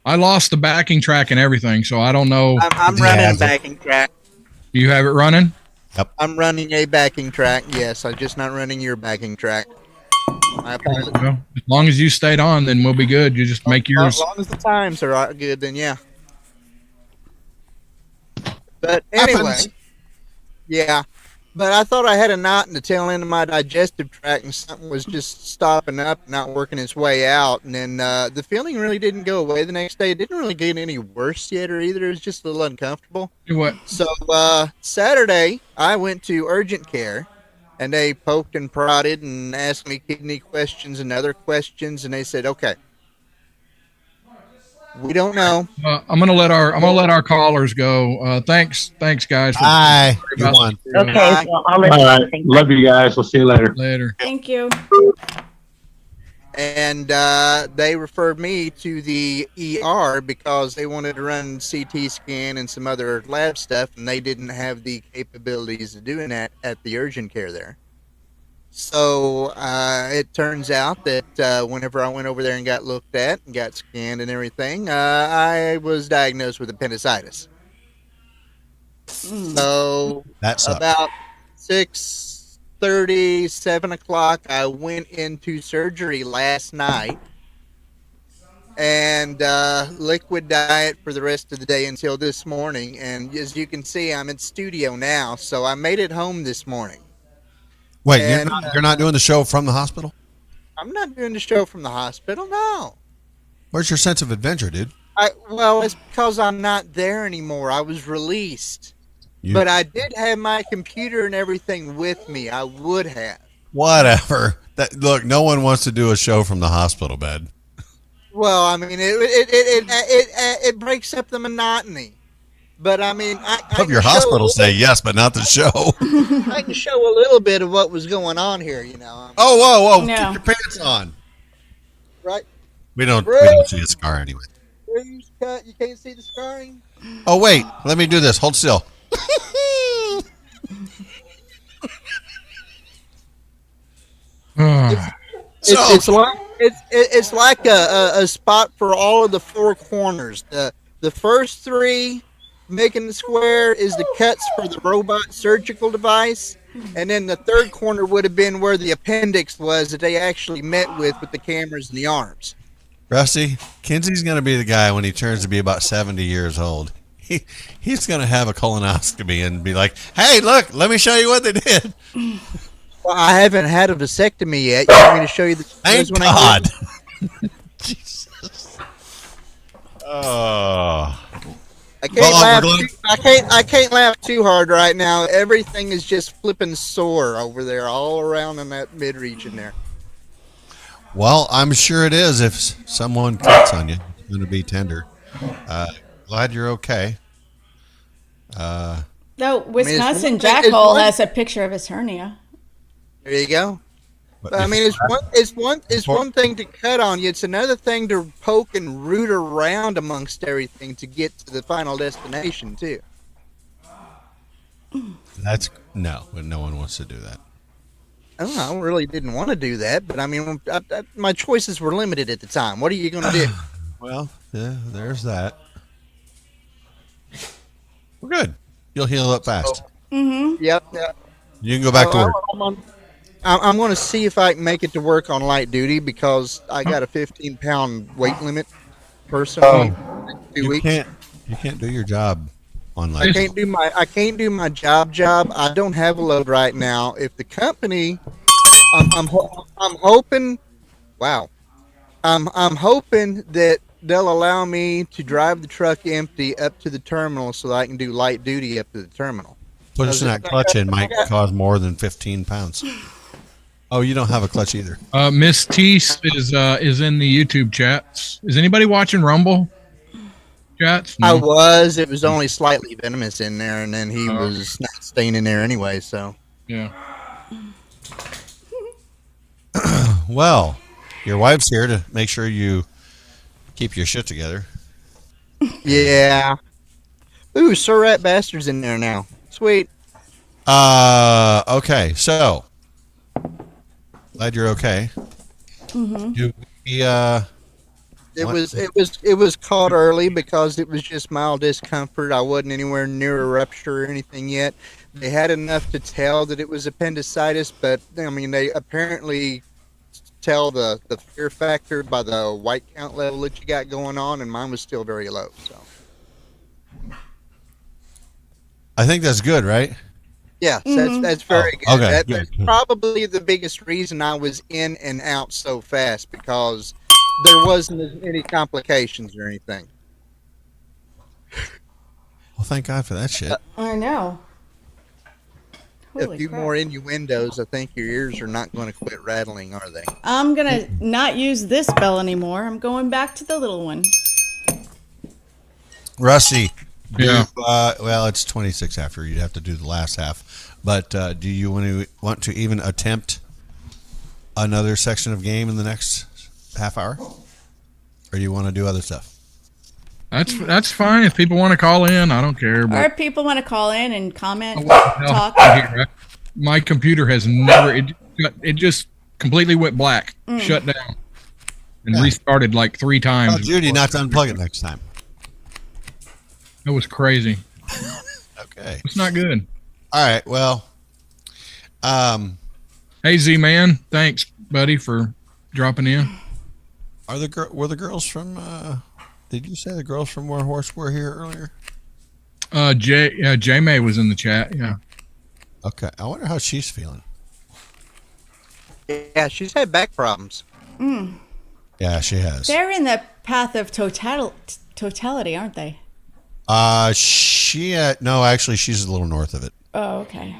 Speaker 3: I lost the backing track and everything, so I don't know.
Speaker 4: I'm running a backing track.
Speaker 3: Do you have it running?
Speaker 4: I'm running a backing track. Yes, I'm just not running your backing track. I apologize.
Speaker 3: Well, as long as you stayed on, then we'll be good. You just make yours.
Speaker 4: As long as the times are good, then yeah. But anyway,
Speaker 1: Happens.
Speaker 4: yeah. But I thought I had a knot in the tail end of my digestive tract, and something was just stopping up, not working its way out. And then the feeling really didn't go away the next day. It didn't really get any worse yet, or either. It was just a little uncomfortable.
Speaker 3: What?
Speaker 4: So Saturday, I went to urgent care, and they poked and prodded and asked me kidney questions and other questions, and they said, "Okay, we don't know."
Speaker 3: I'm gonna let our callers go. Thanks, guys.
Speaker 1: Hi, you won.
Speaker 8: Okay, well, I'll let
Speaker 9: All
Speaker 8: you
Speaker 9: right.
Speaker 8: think.
Speaker 9: Love you guys. We'll see you later.
Speaker 3: Later.
Speaker 2: Thank you.
Speaker 4: And they referred me to the ER because they wanted to run CT scan and some other lab stuff, and they didn't have the capabilities of doing that at the urgent care there. So it turns out that whenever I went over there and got looked at and got scanned and everything, I was diagnosed with appendicitis. So
Speaker 1: That sucks.
Speaker 4: about 6:30, 7 o'clock, I went into surgery last night and liquid diet for the rest of the day until this morning. And as you can see, I'm in studio now, so I made it home this morning.
Speaker 1: Wait,
Speaker 4: And,
Speaker 1: you're not doing the show from the hospital?
Speaker 4: I'm not doing the show from the hospital, no.
Speaker 1: Where's your sense of adventure, dude?
Speaker 4: Well, it's because I'm not there anymore. I was released. But I did have my computer and everything with me. I would have.
Speaker 1: Whatever. Look, no one wants to do a show from the hospital bed.
Speaker 4: Well, I mean, it breaks up the monotony. But I mean, I
Speaker 1: Hope your hospital say yes, but not the show.
Speaker 4: I can show a little bit of what was going on here, you know.
Speaker 1: Oh, whoa!
Speaker 2: No.
Speaker 1: Keep your pants on.
Speaker 4: Right?
Speaker 1: We don't see a scar anyway.
Speaker 4: bruise cut. You can't see the scarring.
Speaker 1: Oh wait, let me do this. Hold still.
Speaker 4: It's like a spot for all of the four corners. The first three making the square is the cuts for the robot surgical device, and then the third corner would have been where the appendix was that they actually met with the cameras and the arms.
Speaker 1: Rusty, Kinsey's going to be the guy when he turns to be about 70 years old. He's going to have a colonoscopy and be like, "Hey, look, let me show you what they did."
Speaker 4: Well, I haven't had a vasectomy yet. You want me to show you the?
Speaker 1: Thank God. Jesus. Oh.
Speaker 4: I can't laugh too hard right now. Everything is just flipping sore over there, all around in that mid region there.
Speaker 1: Well, I'm sure it is. If someone cuts on you, it's going to be tender. Glad you're okay.
Speaker 2: No, Wisconsin Jackhole has a picture of his hernia.
Speaker 4: There you go. But, I mean, it's one thing to cut on you. It's another thing to poke and root around amongst everything to get to the final destination too.
Speaker 1: No one wants to do that.
Speaker 4: I really didn't want to do that, but I mean, my choices were limited at the time. What are you going to do?
Speaker 1: Well, yeah, there's that. We're good. You'll heal up fast.
Speaker 2: Mm-hmm.
Speaker 4: Yep.
Speaker 1: You can go back to work.
Speaker 4: I'm going to see if I can make it to work on light duty because I got a 15-pound weight limit personally. 2 weeks.
Speaker 1: You can't do your job on light.
Speaker 4: I can't do my job. I don't have a load right now. If the company, I'm hoping. Wow, I'm hoping that they'll allow me to drive the truck empty up to the terminal so that I can do light duty up to the terminal.
Speaker 1: Putting that clutch in might cause more than 15 pounds. Oh, you don't have a clutch either.
Speaker 3: Miss Teese is in the YouTube chats. Is anybody watching Rumble chats? No.
Speaker 4: I was. It was only slightly venomous in there, and then he was not staying in there anyway. So
Speaker 3: yeah.
Speaker 1: Well, your wife's here to make sure you keep your shit together.
Speaker 4: Yeah. Ooh, Sir Rat Bastard's in there now. Sweet.
Speaker 1: Okay, so glad you're okay.
Speaker 2: Mm-hmm.
Speaker 1: Do we,
Speaker 4: It was caught early because it was just mild discomfort. I wasn't anywhere near a rupture or anything yet. They had enough to tell that it was appendicitis, but I mean they apparently tell the fear factor by the white count level that you got going on, and mine was still very low. So
Speaker 1: I think that's good, right?
Speaker 4: yeah, that's very good.
Speaker 1: Okay,
Speaker 4: That's
Speaker 1: good.
Speaker 4: probably the biggest reason I was in and out so fast because there wasn't any complications or anything.
Speaker 1: Well, thank God for that shit.
Speaker 2: I know.
Speaker 4: A
Speaker 2: Holy
Speaker 4: few
Speaker 2: crap.
Speaker 4: more innuendos, I think your ears are not going to quit rattling, are they?
Speaker 2: I'm gonna not use this bell anymore. I'm going back to the little one.
Speaker 1: Rusty.
Speaker 3: Yeah.
Speaker 1: Well, it's 26 after. You'd have to do the last half. But do you want to even attempt another section of game in the next half hour? Or do you want to do other stuff?
Speaker 3: That's fine. If people want to call in, I don't care.
Speaker 2: Or
Speaker 3: But
Speaker 2: if people want to call in and comment,
Speaker 3: Well,
Speaker 2: talk.
Speaker 3: my computer has never. It just completely went black, shut down, and restarted like 3 times.
Speaker 1: Tell Judy not to unplug it next time.
Speaker 3: It was crazy.
Speaker 1: Okay.
Speaker 3: It's not good.
Speaker 1: All right. Well,
Speaker 3: Hey, Z-Man, thanks, buddy, for dropping in.
Speaker 1: were the girls from? Did you say the girls from War Horse were here earlier?
Speaker 3: J-May was in the chat. Yeah.
Speaker 1: Okay. I wonder how she's feeling.
Speaker 4: Yeah, she's had back problems.
Speaker 1: Yeah, she has.
Speaker 2: They're in the path of totality, aren't they?
Speaker 1: No, actually, she's a little north of it.
Speaker 2: Oh, okay.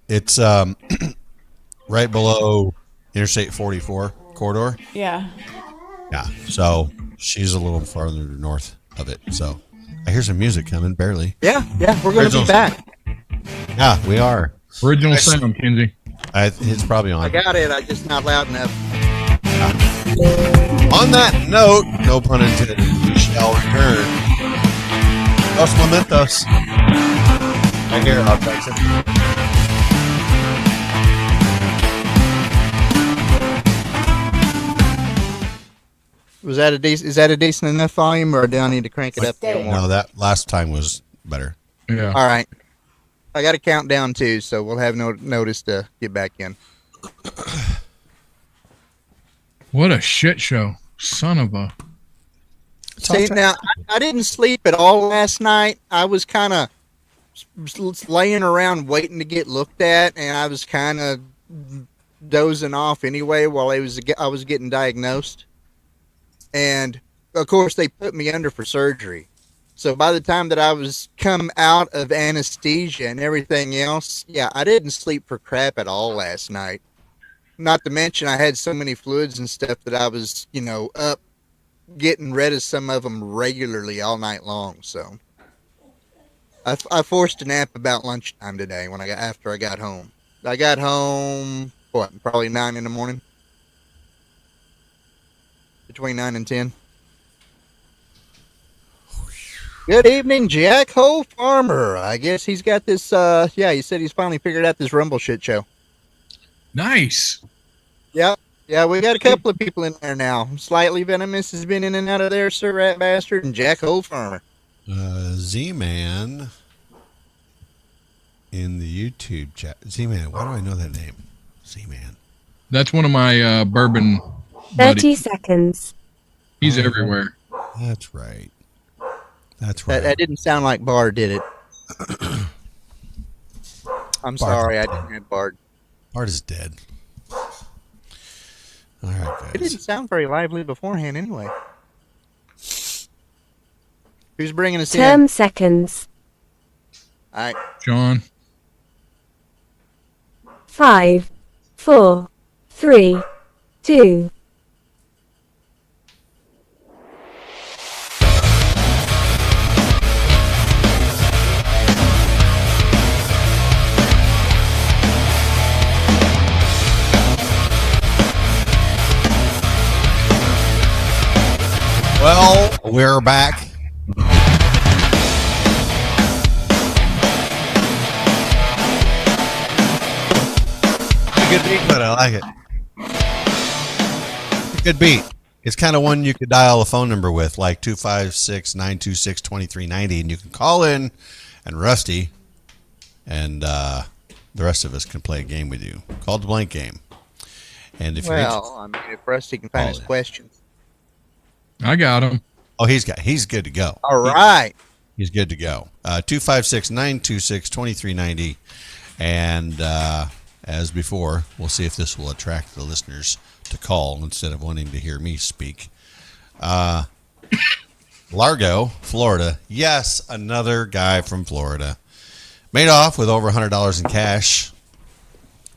Speaker 1: It's right below Interstate 44 corridor.
Speaker 2: Yeah.
Speaker 1: Yeah, so she's a little farther north of it. So I hear some music coming, barely.
Speaker 4: Yeah, we're going to be back.
Speaker 1: Yeah, we are.
Speaker 3: Original sound, Kinsey.
Speaker 1: It's probably on.
Speaker 4: I got it. I'm just not loud enough.
Speaker 1: On that note, no pun intended, we shall shall return. Los Momentos. Right here, OffTrack Syndicate.
Speaker 4: Is that a decent enough volume, or do I need to crank it up a little more?
Speaker 1: No, that last time was better.
Speaker 3: Yeah.
Speaker 4: All right. I got to count down too, so we'll have no notice to get back in.
Speaker 3: What a shit show. Son of a.
Speaker 4: See, now, I didn't sleep at all last night. I was kind of laying around waiting to get looked at, and I was kind of dozing off anyway while I was getting diagnosed. And, of course, they put me under for surgery. So by the time that I was come out of anesthesia and everything else, yeah, I didn't sleep for crap at all last night. Not to mention I had so many fluids and stuff that I was, up getting rid of some of them regularly all night long. So I forced a nap about lunchtime today after I got home. I got home, probably 9 in the morning? Between 9 and 10. Good evening, Jack Hole Farmer. I guess he's got this, he said he's finally figured out this Rumble shit show.
Speaker 3: Nice.
Speaker 4: Yep. Yeah, we got a couple of people in there now. Slightly Venomous has been in and out of there, Sir Rat Bastard, and Jack Hole Farmer.
Speaker 1: Z-Man in the YouTube chat. Z-Man, why do I know that name? Z-Man.
Speaker 3: That's one of my bourbon
Speaker 10: 30
Speaker 3: buddies.
Speaker 10: seconds.
Speaker 3: He's everywhere.
Speaker 1: That's right. That's right.
Speaker 4: That didn't sound like Bard, did it? I'm sorry, I didn't have Bard.
Speaker 1: Bard is dead. All right, guys.
Speaker 4: It didn't sound very lively beforehand anyway. Who's bringing us
Speaker 10: 10
Speaker 4: in?
Speaker 10: seconds.
Speaker 4: All right.
Speaker 3: John.
Speaker 10: 5, 4, 3, 2.
Speaker 1: Well, we're back. A good beat, but I like it. It's a good beat. It's kind of one you could dial a phone number with, like 256-926-2390, and you can call in, and Rusty and the rest of us can play a game with you called the Blank Game. And if
Speaker 4: if Rusty can find his questions.
Speaker 3: I got him.
Speaker 1: Oh, he's good to go.
Speaker 4: All right.
Speaker 1: He's good to go. 256-926-2390. And as before, we'll see if this will attract the listeners to call instead of wanting to hear me speak. Largo, Florida. Yes, another guy from Florida. Made off with over $100 in cash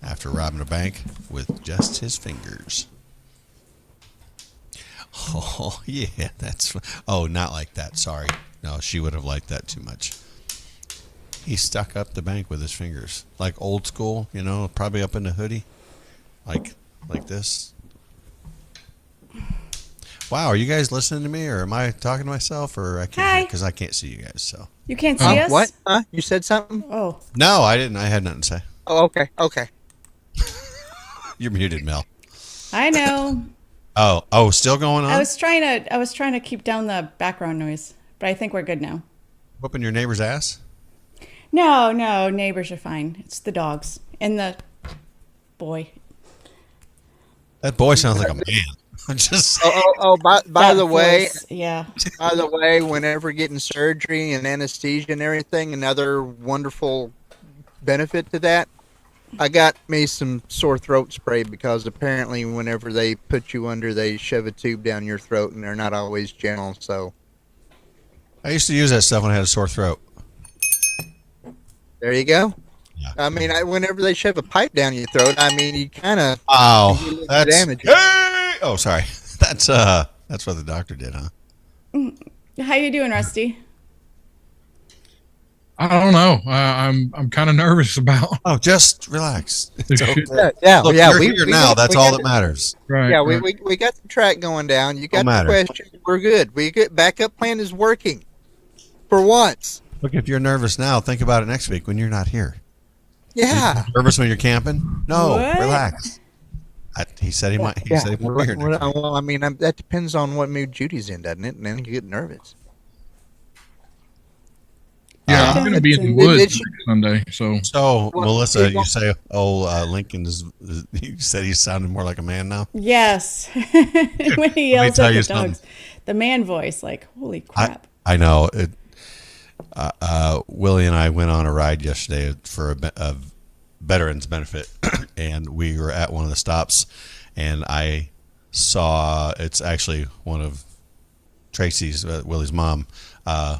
Speaker 1: after robbing a bank with just his fingers. Oh, yeah, not like that. Sorry. No, she would have liked that too much. He stuck up the bank with his fingers. Like old school, probably up in the hoodie. Like this. Wow, are you guys listening to me, or am I talking to myself, or I can't? Because I can't see you guys, so.
Speaker 2: You can't see us?
Speaker 4: What? You said something?
Speaker 2: Oh.
Speaker 1: No, I didn't. I had nothing to say.
Speaker 4: Oh, okay.
Speaker 1: You're muted, Mel.
Speaker 2: I know.
Speaker 1: Oh, still going on?
Speaker 2: I was trying to keep down the background noise, but I think we're good now.
Speaker 1: Whooping your neighbor's ass?
Speaker 2: No, neighbors are fine. It's the dogs and the boy.
Speaker 1: That boy sounds like a man. Just
Speaker 4: by the way,
Speaker 2: voice, yeah.
Speaker 4: By the way, whenever getting surgery and anesthesia and everything, another wonderful benefit to that, I got me some sore throat spray because apparently whenever they put you under, they shove a tube down your throat and they're not always gentle. So
Speaker 1: I used to use that stuff when I had a sore throat.
Speaker 4: There you go.
Speaker 1: Yeah.
Speaker 4: I mean, whenever they shove a pipe down your throat, you kind of
Speaker 1: damage. Hey! Oh, sorry. That's what the doctor did, huh?
Speaker 2: How you doing, Rusty?
Speaker 3: I don't know. I'm kind of nervous about.
Speaker 1: Oh, just relax. It's okay.
Speaker 4: Yeah,
Speaker 1: Look,
Speaker 4: yeah.
Speaker 1: you're here now. That's all that matters.
Speaker 3: Right.
Speaker 4: Yeah,
Speaker 3: right.
Speaker 4: we got the track going down. You got
Speaker 1: Don't
Speaker 4: the
Speaker 1: matter.
Speaker 4: question. We're good. Backup plan is working for once.
Speaker 1: Look, if you're nervous now, think about it next week when you're not here.
Speaker 4: Yeah.
Speaker 1: Nervous when you're camping? No,
Speaker 2: What?
Speaker 1: relax. He said he might. He said he won't be here next week.
Speaker 4: Well, I mean, that depends on what mood Judy's in, doesn't it? And then you get nervous.
Speaker 3: Yeah, I'm going to be in the woods next Sunday. So
Speaker 1: Melissa, you say, Lincoln is. You said he sounded more like a man now.
Speaker 2: Yes. When he yells
Speaker 1: tell
Speaker 2: at
Speaker 1: you
Speaker 2: the dogs,
Speaker 1: something.
Speaker 2: the man voice, like, holy crap.
Speaker 1: I know it. Willie and I went on a ride yesterday for a veterans benefit, and we were at one of the stops, and I saw it's actually one of Tracy's, Willie's mom,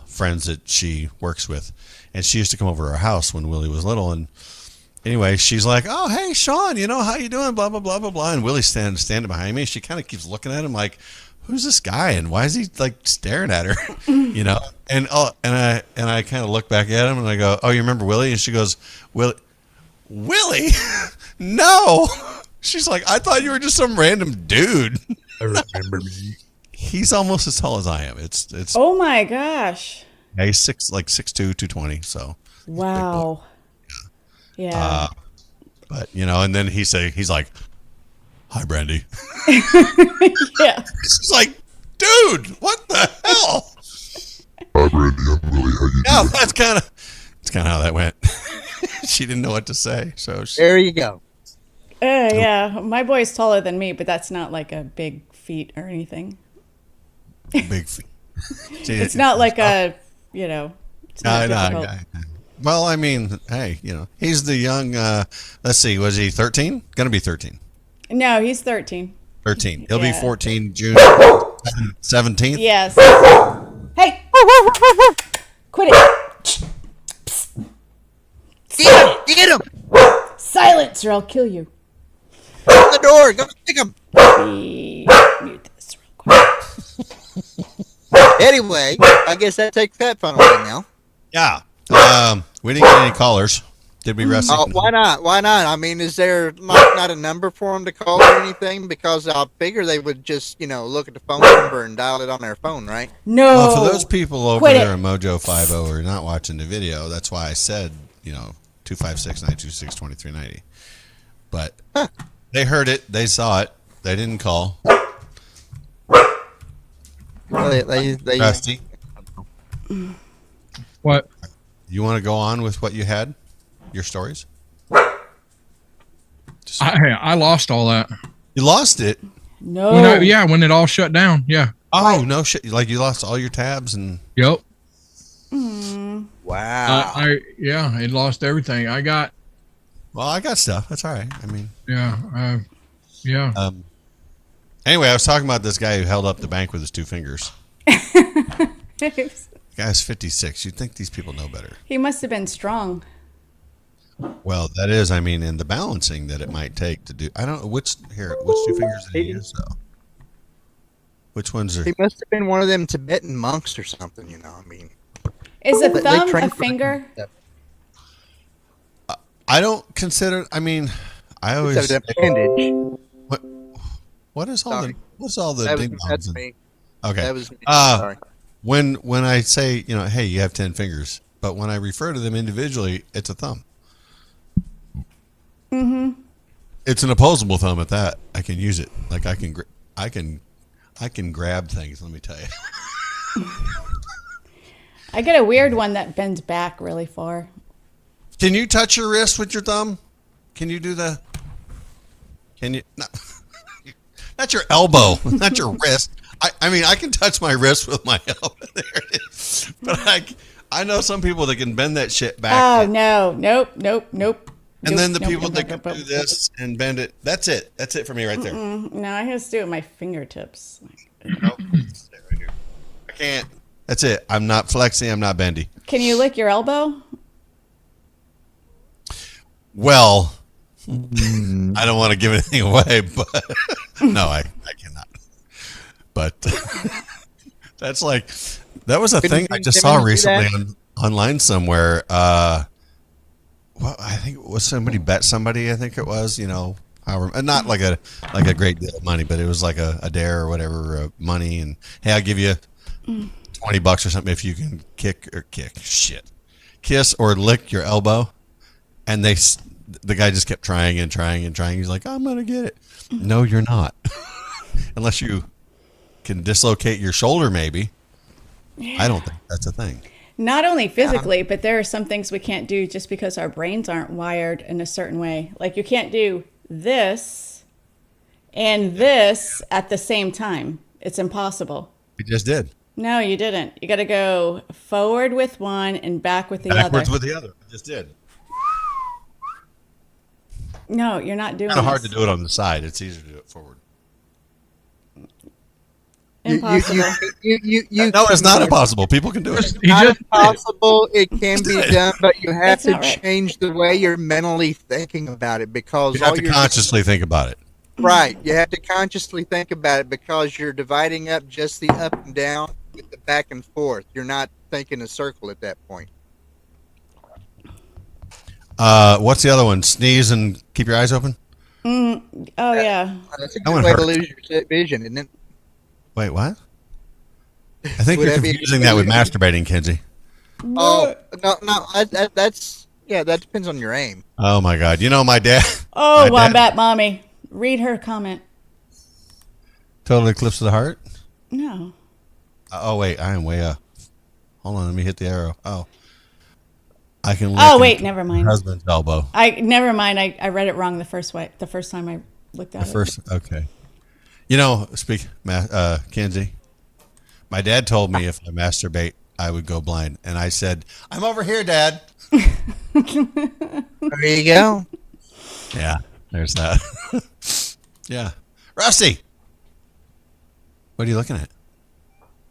Speaker 1: friends that she works with, and she used to come over to our house when Willie was little. And anyway, she's like, "Oh, hey, Sean, how you doing?" Blah blah blah blah blah. And Willie's standing behind me. She kind of keeps looking at him like, "Who's this guy? And why is he like staring at her?" And I kind of look back at him and I go, "Oh, you remember Willie?" And she goes, Willie, no. She's like, "I thought you were just some random dude."
Speaker 5: I remember me.
Speaker 1: He's almost as tall as I am. It's
Speaker 2: Oh my gosh.
Speaker 1: yeah, he's 6'2", 220. So
Speaker 2: Wow. Yeah.
Speaker 1: but and then he's like, "Hi, Brandy."
Speaker 2: Yeah.
Speaker 1: She's like, "Dude, what the hell?"
Speaker 5: Hi, Brandy. I'm Willie. How you
Speaker 1: Yeah, that's kind of how that went. She didn't know what to say, so
Speaker 4: There you go.
Speaker 2: Yeah. My boy's taller than me, but that's not like a big feat or anything.
Speaker 1: big feet.
Speaker 2: It's not like a, it's not difficult.
Speaker 1: Well, I mean, hey, he's the young. Let's see, was he 13? Gonna be 13.
Speaker 2: No, he's 13.
Speaker 1: 13. He'll be
Speaker 2: Yeah.
Speaker 1: 14 June 17th.
Speaker 2: Yes. Hey! Quit it!
Speaker 4: Get him!
Speaker 2: Silence or I'll kill you.
Speaker 4: Open the door. Go stick him.
Speaker 2: Mute this real quick.
Speaker 4: Anyway, I guess that takes that fun away now.
Speaker 1: Yeah. We didn't get any callers. Did we, Rusty?
Speaker 4: Why not? Why not? I mean, is there not a number for them to call or anything? Because I figure they would just, look at the phone number and dial it on their phone, right?
Speaker 2: No.
Speaker 1: Well, for those people over
Speaker 2: Quit
Speaker 1: there
Speaker 2: it.
Speaker 1: in Mojo 50 who are not watching the video, that's why I said, 256-926-2390. But they heard it. They saw it. They didn't call.
Speaker 4: Well, they
Speaker 1: Rusty,
Speaker 3: what?
Speaker 1: you want to go on with what you had? Your stories?
Speaker 3: I lost all that.
Speaker 1: You lost it?
Speaker 2: No.
Speaker 3: When it all shut down. Yeah.
Speaker 1: Oh, no shit. Like you lost all your tabs and...
Speaker 3: Yep.
Speaker 4: Wow.
Speaker 3: It lost everything. I got.
Speaker 1: Well, I got stuff. That's all right. I mean...
Speaker 3: Yeah. Yeah.
Speaker 1: Anyway, I was talking about this guy who held up the bank with his two fingers. The guy's 56. You'd think these people know better.
Speaker 2: He must have been strong.
Speaker 1: Well, that is, in the balancing that it might take to do. I don't know which two fingers did he use though? Which ones are?
Speaker 4: He must have been one of them Tibetan monks or something,
Speaker 2: Is a
Speaker 4: They
Speaker 2: thumb
Speaker 4: train
Speaker 2: a
Speaker 4: for-
Speaker 2: finger?
Speaker 1: I don't consider. I always.
Speaker 4: Except a bandage.
Speaker 1: What is all
Speaker 4: Sorry.
Speaker 1: what's all the
Speaker 4: That was,
Speaker 1: ding
Speaker 4: that's
Speaker 1: dongs?
Speaker 4: me.
Speaker 1: Okay.
Speaker 4: That was me.
Speaker 1: Uh,
Speaker 4: Sorry.
Speaker 1: When I say hey, you have 10 fingers, but when I refer to them individually, it's a thumb.
Speaker 2: Mm-hmm.
Speaker 1: It's an opposable thumb at that. I can use it. Like I can grab things. Let me tell you.
Speaker 2: I got a weird one that bends back really far.
Speaker 1: Can you touch your wrist with your thumb? Can you do the? Can you? No. Not your elbow, not your wrist. I can touch my wrist with my elbow. There it is. But I know some people that can bend that shit back.
Speaker 2: Oh, no. Nope.
Speaker 1: And then the people that can do this and bend it. That's it. That's it for me right there.
Speaker 2: No, I have to do it with my fingertips.
Speaker 1: Nope. Stay right here. I can't. That's it. I'm not flexing. I'm not bendy.
Speaker 2: Can you lick your elbow?
Speaker 1: Well, I don't want to give anything away, but no, I cannot. But that was a thing I just saw recently online somewhere. Well, I think it was somebody bet somebody. I think it was, not like a great deal of money, but it was like a dare or whatever, money. And hey, I'll give you $20 or something if you can kiss or lick your elbow. And the guy just kept trying and trying and trying. He's like, I'm gonna get it. No, you're not, unless you can dislocate your shoulder, maybe. I don't think that's a thing.
Speaker 2: Not only physically, but there are some things we can't do just because our brains aren't wired in a certain way. Like you can't do this and this at the same time. It's impossible.
Speaker 1: We just did.
Speaker 2: No, you didn't. You got to go forward with one and back with the other.
Speaker 1: Backwards with the other. We just did.
Speaker 2: No, you're not doing it.
Speaker 1: It's kind of hard to do it on the side. It's easier to do it forward.
Speaker 2: Impossible.
Speaker 1: No, it's not impossible. People can do it.
Speaker 4: It's not impossible. It can be done, but you have to
Speaker 2: right.
Speaker 4: change the way you're mentally thinking about it because
Speaker 1: You have to consciously think about it.
Speaker 4: Right. You have to consciously think about it because you're dividing up just the up and down with the back and forth. You're not thinking a circle at that point.
Speaker 1: What's the other one? Sneeze and keep your eyes open?
Speaker 2: Oh, yeah.
Speaker 4: That's a
Speaker 1: That
Speaker 4: good
Speaker 1: one
Speaker 4: way to
Speaker 1: hurts.
Speaker 4: lose your vision, isn't it?
Speaker 1: Wait, what? I think
Speaker 4: Would
Speaker 1: you're
Speaker 4: that be-
Speaker 1: confusing that with masturbating, Kenzie.
Speaker 4: Oh, no. That depends on your aim.
Speaker 1: Oh, my God. My dad...
Speaker 2: Oh,
Speaker 1: my
Speaker 2: Wombat Mommy. Read her comment.
Speaker 1: Total eclipse of the heart?
Speaker 2: No.
Speaker 1: Oh, wait. I am way up. Hold on. Let me hit the arrow. Oh. I can
Speaker 2: Oh,
Speaker 1: lick
Speaker 2: wait.
Speaker 1: my
Speaker 2: Never mind.
Speaker 1: husband's elbow.
Speaker 2: Never mind. I read it wrong the first time I looked at it.
Speaker 1: Okay. Kenzie, my dad told me if I masturbate, I would go blind. And I said, I'm over here, Dad.
Speaker 4: There you go.
Speaker 1: Yeah, there's that. Yeah. Rusty, what are you looking at?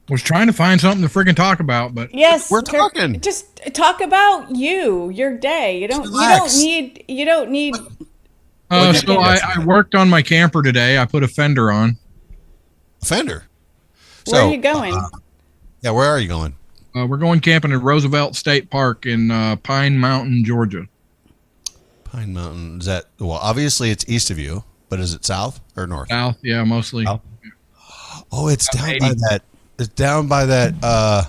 Speaker 3: Was trying to find something to freaking talk about, but
Speaker 2: Yes,
Speaker 1: We're talking.
Speaker 2: Just talk about your day. You don't need.
Speaker 3: so I worked on my camper today. I put a fender on.
Speaker 1: Fender.
Speaker 2: Where are you going?
Speaker 1: Yeah, where are you going?
Speaker 3: We're going camping at Roosevelt State Park in Pine Mountain, Georgia.
Speaker 1: Pine Mountain. Is that, well, obviously it's east of you, but is it south or north?
Speaker 3: South, yeah, mostly.
Speaker 1: South? Oh, it's
Speaker 3: About
Speaker 1: down
Speaker 3: 80.
Speaker 1: by that. It's down by that town.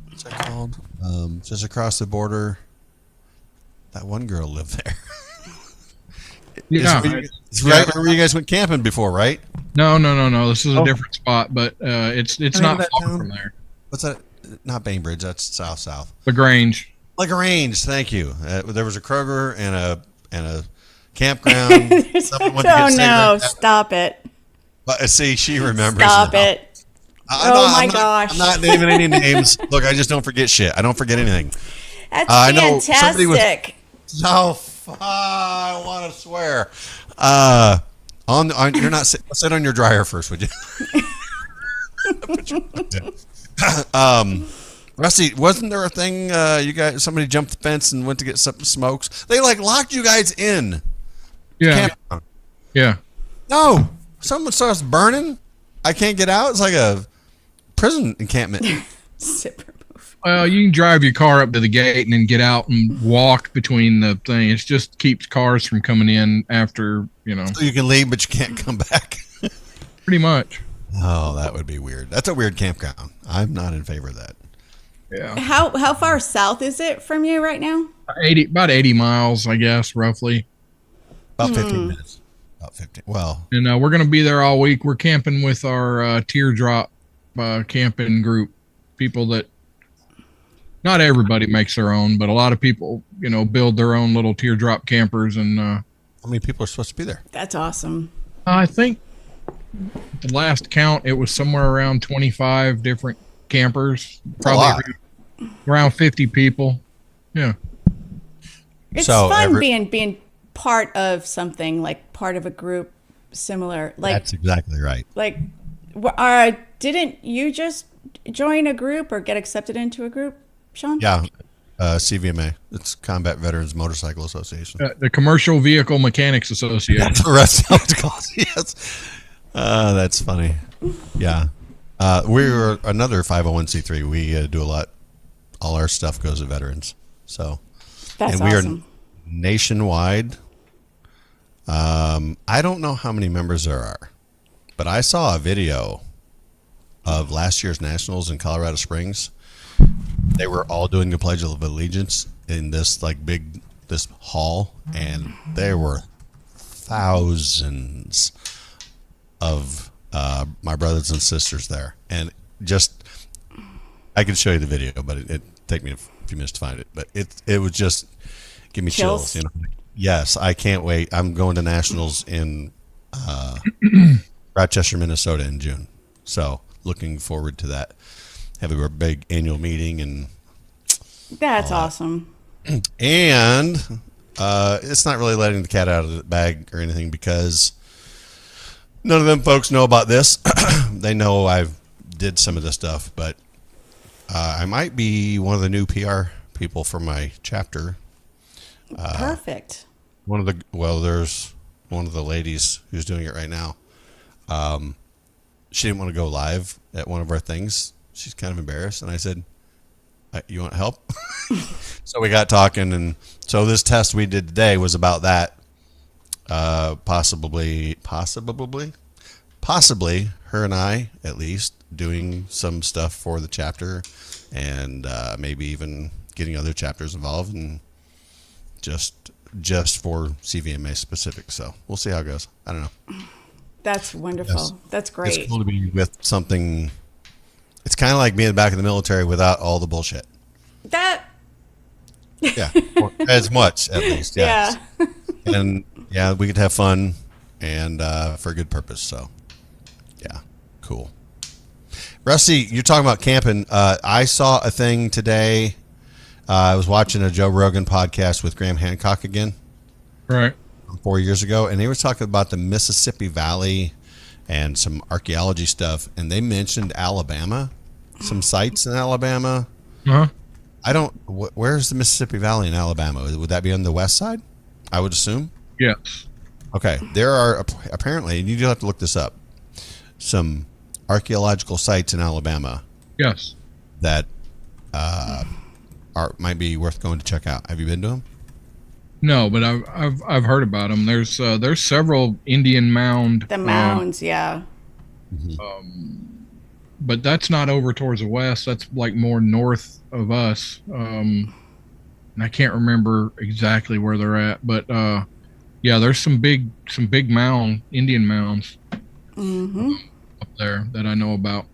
Speaker 1: What's that called? Just across the border. That one girl lived there.
Speaker 3: Yeah,
Speaker 1: It's right where you guys went camping before, right?
Speaker 3: No. This is a different spot, but it's not
Speaker 1: that
Speaker 3: far
Speaker 1: town?
Speaker 3: from there.
Speaker 1: What's that? Not Bainbridge. That's south.
Speaker 3: LaGrange.
Speaker 1: LaGrange. Thank you. There was a Kroger and a campground. Someone went to
Speaker 2: Oh
Speaker 1: get
Speaker 2: no!
Speaker 1: cigarettes.
Speaker 2: Stop it!
Speaker 1: But see, she remembers.
Speaker 2: Stop
Speaker 1: now.
Speaker 2: it! My gosh!
Speaker 1: I'm not naming any names. Look, I just don't forget shit. I don't forget anything.
Speaker 2: That's
Speaker 1: I know somebody
Speaker 2: fantastic.
Speaker 1: I want to swear. You're not sit on your dryer first, would you? Rusty, wasn't there a thing? Somebody jumped the fence and went to get some smokes. They locked you guys in.
Speaker 3: Yeah.
Speaker 1: Campground.
Speaker 3: Yeah.
Speaker 1: No, someone starts burning. I can't get out. It's like a prison encampment.
Speaker 2: Zipper move.
Speaker 3: Well, you can drive your car up to the gate and then get out and walk between the thing. It just keeps cars from coming in after,
Speaker 1: So you can leave, but you can't come back.
Speaker 3: pretty much.
Speaker 1: Oh, that would be weird. That's a weird campground. I'm not in favor of that.
Speaker 3: Yeah.
Speaker 2: How far south is it from you right now?
Speaker 3: About 80 miles, I guess, roughly.
Speaker 1: About 15 minutes. About 15. Well,
Speaker 3: And we're going to be there all week. We're camping with our Teardrop camping group. People that, not everybody makes their own, but a lot of people, build their own little Teardrop campers. And
Speaker 1: how many people are supposed to be there?
Speaker 2: That's awesome.
Speaker 3: I think the last count, it was somewhere around 25 different campers. Probably around 50 people. Yeah.
Speaker 2: It's
Speaker 1: So
Speaker 2: fun being part of something, like part of a group similar.
Speaker 1: That's exactly right.
Speaker 2: Didn't you just join a group or get accepted into a group, Sean?
Speaker 1: Yeah. CVMA. It's Combat Veterans Motorcycle Association.
Speaker 3: The Commercial Vehicle Mechanics Association.
Speaker 1: That's the rest of it's called. Yes. That's funny. Yeah. We were another 501c3. We do a lot all our stuff goes to veterans. So,
Speaker 2: That's
Speaker 1: and we
Speaker 2: awesome.
Speaker 1: are nationwide. I don't know how many members there are, but I saw a video of last year's Nationals in Colorado Springs. They were all doing the Pledge of Allegiance in this this hall, and there were thousands of my brothers and sisters there, and just I can show you the video, but it take me a few minutes to find it. But it was just give me chills. You know, yes, I can't wait. I'm going to Nationals in Rochester, Minnesota in June, so looking forward to that. Have a big annual meeting, and
Speaker 2: That's awesome.
Speaker 1: and it's not really letting the cat out of the bag or anything, because none of them folks know about this. They know I've did some of this stuff, but I might be one of the new PR people for my chapter.
Speaker 2: Perfect.
Speaker 1: There's one of the ladies who's doing it right now. She didn't want to go live at one of our things. She's kind of embarrassed, and I said, "You want help?" So we got talking, and so this test we did today was about that. Possibly, her and I, at least, doing some stuff for the chapter, and maybe even getting other chapters involved, and just for CVMA specific. So we'll see how it goes. I don't know.
Speaker 2: That's wonderful.
Speaker 1: Yes.
Speaker 2: That's great.
Speaker 1: It's cool to be with something. It's kind of like being back in the military without all the bullshit. Yeah, or as much at least. Yes.
Speaker 2: Yeah.
Speaker 1: And yeah, we could have fun and for a good purpose. So yeah, cool. Rusty, you're talking about camping. I saw a thing today. I was watching a Joe Rogan podcast with Graham Hancock again.
Speaker 3: Right.
Speaker 1: 4 years ago, and they were talking about the Mississippi Valley and some archaeology stuff, and they mentioned Alabama, some sites in Alabama.
Speaker 3: Uh-huh.
Speaker 1: Where's the Mississippi Valley in Alabama? Would that be on the west side? I would assume.
Speaker 3: Yes.
Speaker 1: Okay, there are apparently, and you do have to look this up, some archaeological sites in Alabama.
Speaker 3: Yes.
Speaker 1: That might be worth going to check out. Have you been to them?
Speaker 3: No, but I've heard about them. There's several Indian mound.
Speaker 2: The mounds, yeah.
Speaker 3: But that's not over towards the west. That's like more north of us. And I can't remember exactly where they're at, but yeah, there's some big Indian mounds up there that I know about.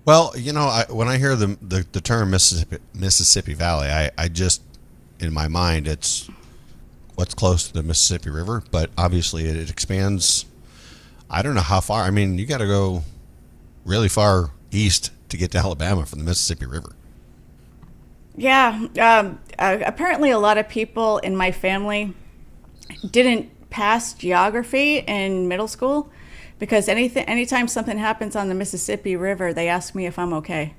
Speaker 1: Well, you know, when I hear the term Mississippi Valley, I just, in my mind, it's what's close to the Mississippi River, but obviously it expands. I don't know how far. I mean, you got to go really far east to get to Alabama from the Mississippi River.
Speaker 2: Yeah. Apparently, a lot of people in my family didn't pass geography in middle school because anytime something happens on the Mississippi River, they ask me if I'm okay.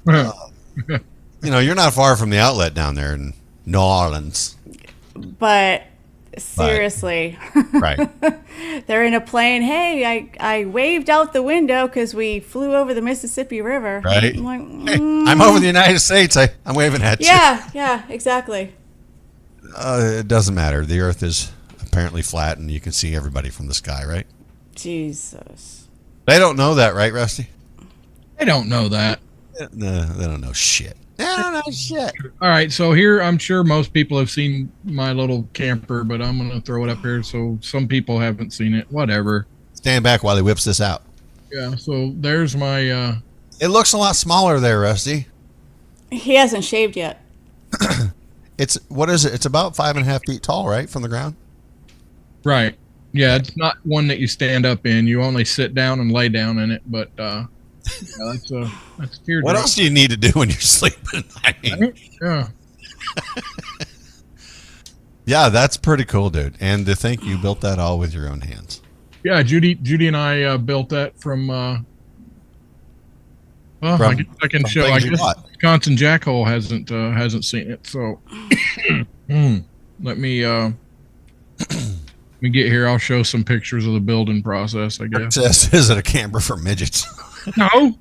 Speaker 1: You know, you're not far from the outlet down there in New Orleans.
Speaker 2: But seriously,
Speaker 1: right?
Speaker 2: They're in a plane. Hey, I waved out the window because we flew over the Mississippi River.
Speaker 1: Right.
Speaker 2: I'm like,
Speaker 1: hey, I'm over the United States. I'm waving at you.
Speaker 2: Yeah, exactly.
Speaker 1: It doesn't matter. The Earth is apparently flat, and you can see everybody from the sky, right?
Speaker 2: Jesus.
Speaker 1: They don't know that, right, Rusty?
Speaker 3: They don't know that.
Speaker 1: No, they don't know shit. They don't know shit.
Speaker 3: All right, so here I'm sure most people have seen my little camper, but I'm going to throw it up here so some people haven't seen it. Whatever.
Speaker 1: Stand back while he whips this out.
Speaker 3: Yeah, so there's my...
Speaker 1: It looks a lot smaller there, Rusty.
Speaker 2: He hasn't shaved yet.
Speaker 1: What is it? It's about 5.5 feet tall, right, from the ground?
Speaker 3: Right. Yeah, it's not one that you stand up in. You only sit down and lay down in it, but... Yeah, that's teardrop.
Speaker 1: What else do you need to do when you're sleeping? I mean,
Speaker 3: yeah.
Speaker 1: Yeah, that's pretty cool, dude. And to think you built that all with your own hands.
Speaker 3: Yeah, Judy and I built that from. I guess I can show. I guess Wisconsin Jackhole hasn't seen it, so let me get here. I'll show some pictures of the building process. I guess.
Speaker 1: Is it a camper for midgets?
Speaker 3: No.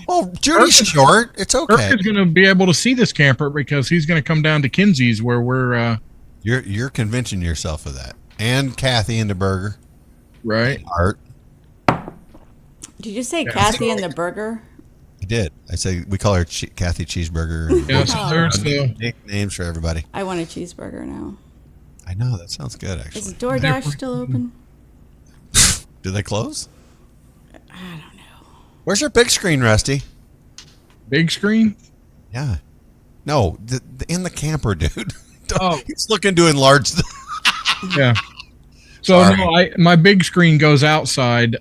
Speaker 1: Well, Judy's short. It's okay.
Speaker 3: Kirk is going to be able to see this camper because he's going to come down to Kinsey's where we're.
Speaker 1: You're convincing yourself of that, and Kathy and the burger,
Speaker 3: right?
Speaker 1: And Art.
Speaker 2: Did you say Kathy and the burger?
Speaker 1: I did. I say we call her Kathy Cheeseburger.
Speaker 3: Yeah, so there's
Speaker 1: nicknames for everybody.
Speaker 2: I want a cheeseburger now.
Speaker 1: I know that sounds good. Actually,
Speaker 2: is DoorDash still open?
Speaker 1: Do they close?
Speaker 2: I don't know.
Speaker 1: Where's your big screen, Rusty?
Speaker 3: Big screen?
Speaker 1: Yeah. No, in the camper, dude. He's looking to enlarge.
Speaker 3: Yeah. So no, my big screen goes outside.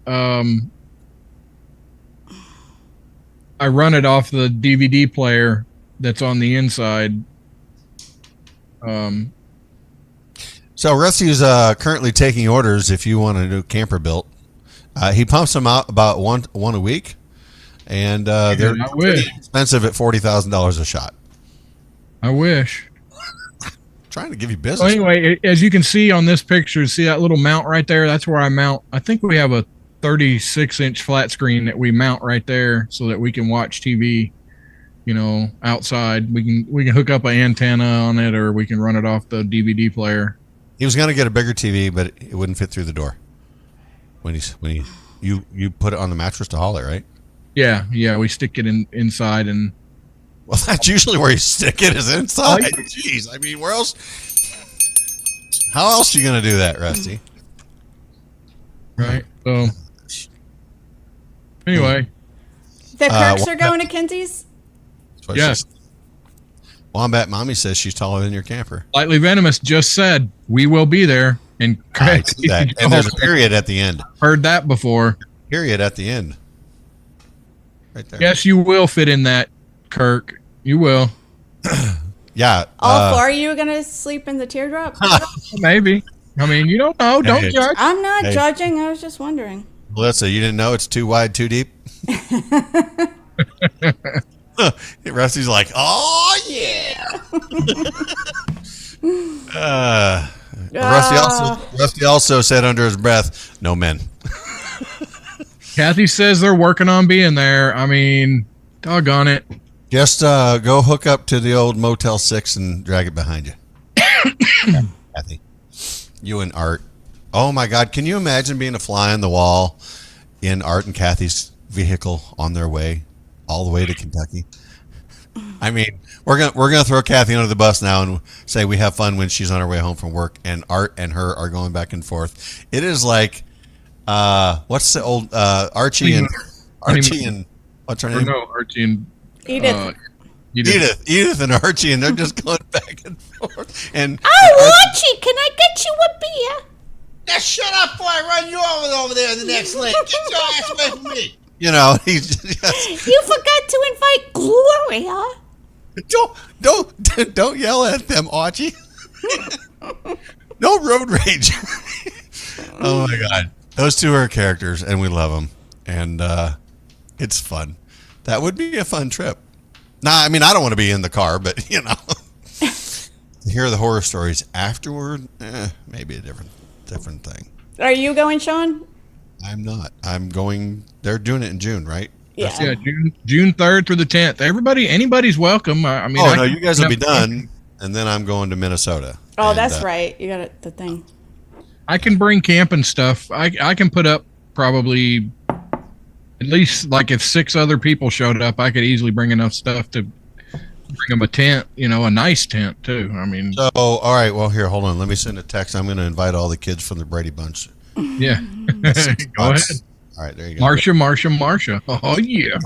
Speaker 3: I run it off the DVD player that's on the inside.
Speaker 1: So Rusty's currently taking orders if you want a new camper built. He pumps them out about one a week, and they're pretty expensive at $40,000 a shot.
Speaker 3: I wish.
Speaker 1: Trying to give you business.
Speaker 3: So anyway, as you can see on this picture, see that little mount right there? That's where I mount. I think we have a 36-inch flat screen that we mount right there so that we can watch TV, outside. We can hook up an antenna on it, or we can run it off the DVD player.
Speaker 1: He was going to get a bigger TV, but it wouldn't fit through the door. When you put it on the mattress to haul it, right?
Speaker 3: Yeah, we stick it inside, and
Speaker 1: well, that's usually where you stick it, is inside. Jeez, I mean, where else? How else are you going to do that, Rusty?
Speaker 3: Right. So anyway,
Speaker 2: the Kirks are going to Kinsey's.
Speaker 3: Yes.
Speaker 1: Wombat Mommy says she's taller than your camper.
Speaker 3: Lightly Venomous just said we will be there, and
Speaker 1: and there's a period at the end.
Speaker 3: Heard that before.
Speaker 1: Period at the end. Right there.
Speaker 3: Yes, you will fit in that, Kirk. You will.
Speaker 1: Yeah.
Speaker 2: All four of you are going to sleep in the teardrop?
Speaker 3: Maybe. I mean, you don't know. Don't judge.
Speaker 2: I'm not judging. I was just wondering.
Speaker 1: Melissa, you didn't know it's too wide, too deep? Rusty's like, oh, yeah. Rusty also said under his breath, no men.
Speaker 3: Kathy says they're working on being there. I mean, doggone it.
Speaker 1: Just go hook up to the old Motel 6 and drag it behind you. Kathy. You and Art. Oh, my God. Can you imagine being a fly on the wall in Art and Kathy's vehicle on their way all the way to Kentucky? I mean, we're gonna throw Kathy under the bus now and say we have fun when she's on her way home from work, and Art and her are going back and forth. It is like, what's the old Archie and what's her name?
Speaker 3: No, Archie and
Speaker 2: Edith.
Speaker 1: Edith and Archie, and they're just going back and forth. And
Speaker 2: Archie, can I get you a beer?
Speaker 11: Now shut up before I run you over there in the next lane. Get your ass away from me.
Speaker 1: He's just,
Speaker 2: you forgot to invite Gloria.
Speaker 1: Don't yell at them, Archie. No road rage. Oh my God, those two are characters, and we love them, and it's fun. That would be a fun trip. Nah, I mean, I don't want to be in the car, but to hear the horror stories afterward, maybe a different thing.
Speaker 2: Are you going, Sean?
Speaker 1: I'm not. I'm going. They're doing it in June, right?
Speaker 2: Yeah.
Speaker 3: June 3rd through the 10th. anybody's welcome. I mean,
Speaker 1: you guys will be done, and then I'm going to Minnesota.
Speaker 2: Oh, that's right. You got the thing.
Speaker 3: I can bring camping stuff. I can put up probably at least, like, if 6 other people showed up, I could easily bring enough stuff to bring them a tent. A nice tent too. I mean.
Speaker 1: So, all right. Well, here, hold on. Let me send a text. I'm going to invite all the kids from the Brady Bunch.
Speaker 3: Yeah. Go ahead.
Speaker 1: All right, there you go.
Speaker 3: Marsha. Oh, yeah.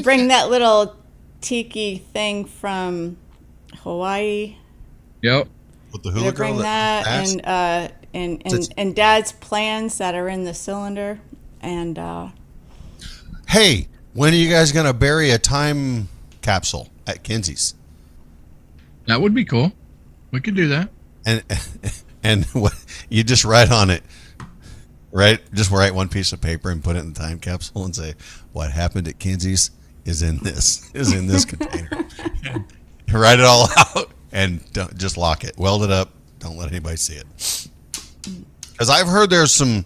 Speaker 2: Bring that little tiki thing from Hawaii.
Speaker 3: Yep.
Speaker 1: With the hula
Speaker 2: bring
Speaker 1: girl
Speaker 2: that and Dad's plans that are in the cylinder. And
Speaker 1: hey, when are you guys going to bury a time capsule at Kinsey's?
Speaker 3: That would be cool. We could do that.
Speaker 1: And what you just write on it, right? Just write one piece of paper and put it in the time capsule and say, what happened at Kinsey's is in this container. Write it all out and just lock it. Weld it up. Don't let anybody see it. Because I've heard there's some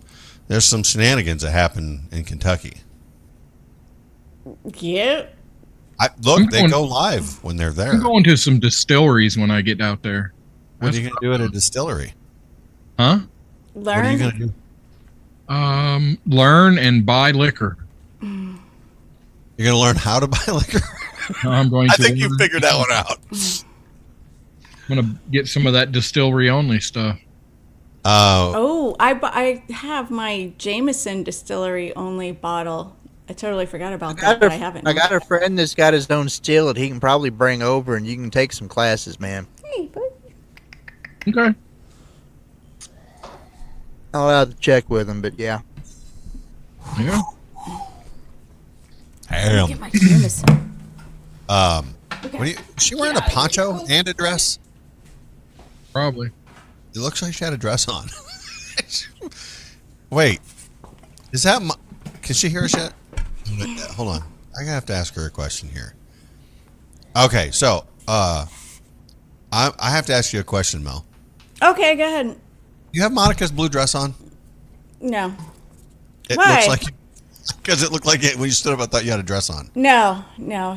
Speaker 1: shenanigans that happen in Kentucky.
Speaker 2: Yeah.
Speaker 1: Look, they go live when they're there.
Speaker 3: I'm going to some distilleries when I get out there.
Speaker 1: What are you going to do at a distillery?
Speaker 3: Huh?
Speaker 2: Learn.
Speaker 1: What are you going to do?
Speaker 3: Learn and buy liquor.
Speaker 1: You're going to learn how to buy liquor?
Speaker 3: I'm going to.
Speaker 1: I think you figured that one out.
Speaker 3: I'm going to get some of that distillery only stuff.
Speaker 2: I have my Jameson distillery only bottle. I totally forgot about that, but I haven't.
Speaker 4: I got a friend that's got his own still that he can probably bring over, and you can take some classes, man.
Speaker 2: Hey, bud.
Speaker 3: Okay.
Speaker 4: I'll have to check with him, but yeah.
Speaker 3: Yeah.
Speaker 2: Get my Jameson.
Speaker 1: What are you? Is she wearing a poncho and a dress?
Speaker 3: Probably.
Speaker 1: It looks like she had a dress on. Wait, is that? Can she hear us yet? Hold on, I have to ask her a question here. Okay, so I have to ask you a question, Mel.
Speaker 2: Okay, go ahead.
Speaker 1: You have Monica's blue dress on?
Speaker 2: No.
Speaker 1: It
Speaker 2: Why?
Speaker 1: looks like because it looked like it when you stood up. I thought you had a dress on.
Speaker 2: No,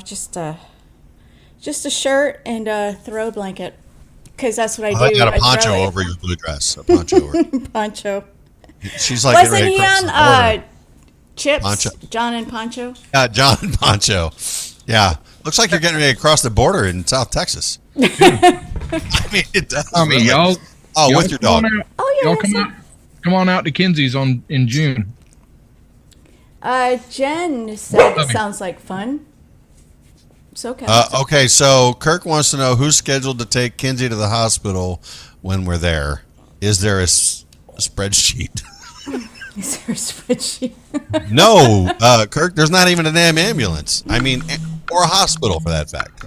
Speaker 2: just a shirt and a throw blanket. Because that's what I do.
Speaker 1: I got a
Speaker 2: I
Speaker 1: poncho
Speaker 2: throw it.
Speaker 1: over your blue dress. A poncho over.
Speaker 2: Poncho.
Speaker 1: She's like,
Speaker 2: Wasn't
Speaker 1: getting
Speaker 2: he
Speaker 1: ready to cross the
Speaker 2: on
Speaker 1: border.
Speaker 2: Chips?
Speaker 1: Poncho.
Speaker 2: John and Poncho?
Speaker 1: John and Poncho. Yeah. Looks like you're getting ready to cross the border in South Texas. I mean, it does.
Speaker 3: I mean,
Speaker 1: really.
Speaker 3: y'all.
Speaker 1: Oh,
Speaker 3: y'all
Speaker 1: with your dog.
Speaker 2: Oh, yeah.
Speaker 3: Y'all come on out to Kinsey's in June.
Speaker 2: Jen said it sounds like fun. So okay.
Speaker 1: Okay, so Kirk wants to know who's scheduled to take Kinsey to the hospital when we're there. Is there a spreadsheet?
Speaker 2: Is there a spreadsheet?
Speaker 1: No, Kirk, there's not even a damn ambulance. I mean, or a hospital for that fact.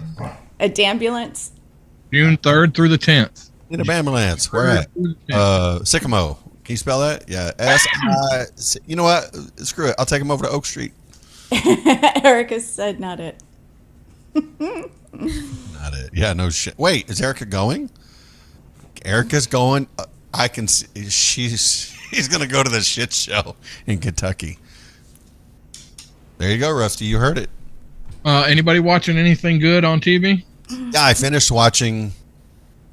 Speaker 2: A dambulance?
Speaker 3: June 3rd through the 10th.
Speaker 1: Need an ambulance. Where at? Sycamore. Can you spell that? Yeah. S-I. You know what? Screw it. I'll take him over to Oak Street.
Speaker 2: Erica said not it.
Speaker 1: Not it. Yeah, no shit. Wait, is Erica going? Erica's going. I can see he's going to go to the shit show in Kentucky. There you go, Rusty. You heard it.
Speaker 3: Anybody watching anything good on TV?
Speaker 1: Yeah, I finished watching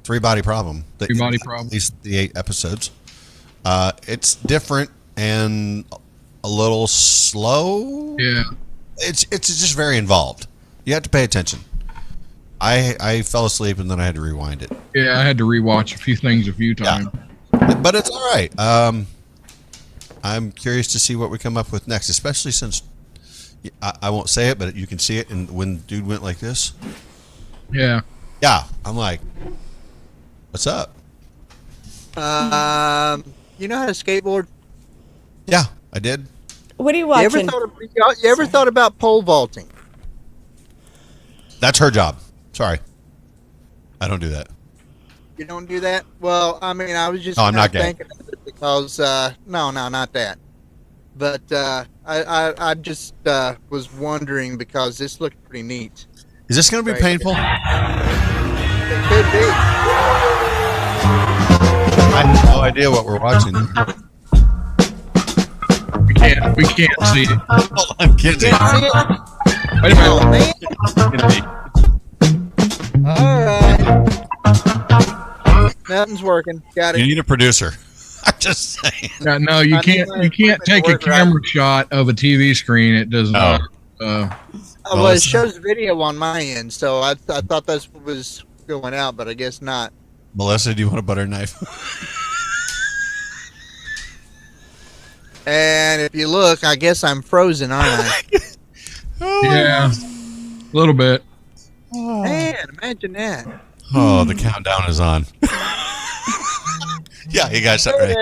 Speaker 1: Three Body Problem.
Speaker 3: Three Body Problem.
Speaker 1: At least the 8 episodes. It's different and a little slow.
Speaker 3: Yeah.
Speaker 1: It's just very involved. You have to pay attention. I fell asleep and then I had to rewind it.
Speaker 3: Yeah, I had to rewatch a few things a few times.
Speaker 1: Yeah. But it's all right. I'm curious to see what we come up with next, especially since I won't say it, but you can see it. And when dude went like this,
Speaker 3: yeah,
Speaker 1: I'm like, what's up?
Speaker 4: You know how to skateboard?
Speaker 1: Yeah, I did.
Speaker 2: What are you watching?
Speaker 4: You ever thought about pole vaulting?
Speaker 1: That's her job. Sorry, I don't do that.
Speaker 4: You don't do that? Well, I mean, I was just
Speaker 1: I'm not gay.
Speaker 4: thinking of it because no, not that. But I just was wondering because this looked pretty neat.
Speaker 1: Is this going to be painful?
Speaker 4: It could be.
Speaker 1: I have no idea what we're watching.
Speaker 3: We can't see it.
Speaker 1: Hold on, Kinsey.
Speaker 3: Wait a minute.
Speaker 4: All right. Nothing's working. Got it.
Speaker 1: You need a producer. I'm just saying.
Speaker 3: No, you can't take a camera shot of a TV screen. It does not.
Speaker 4: Well, it shows video on my end, so I thought that's what was going out, but I guess not.
Speaker 1: Melissa, do you want a butter knife?
Speaker 4: And if you look, I guess I'm frozen, aren't I?
Speaker 3: Yeah, a little bit.
Speaker 4: Man, imagine that.
Speaker 1: Oh, the countdown is on. Yeah, you guys are right.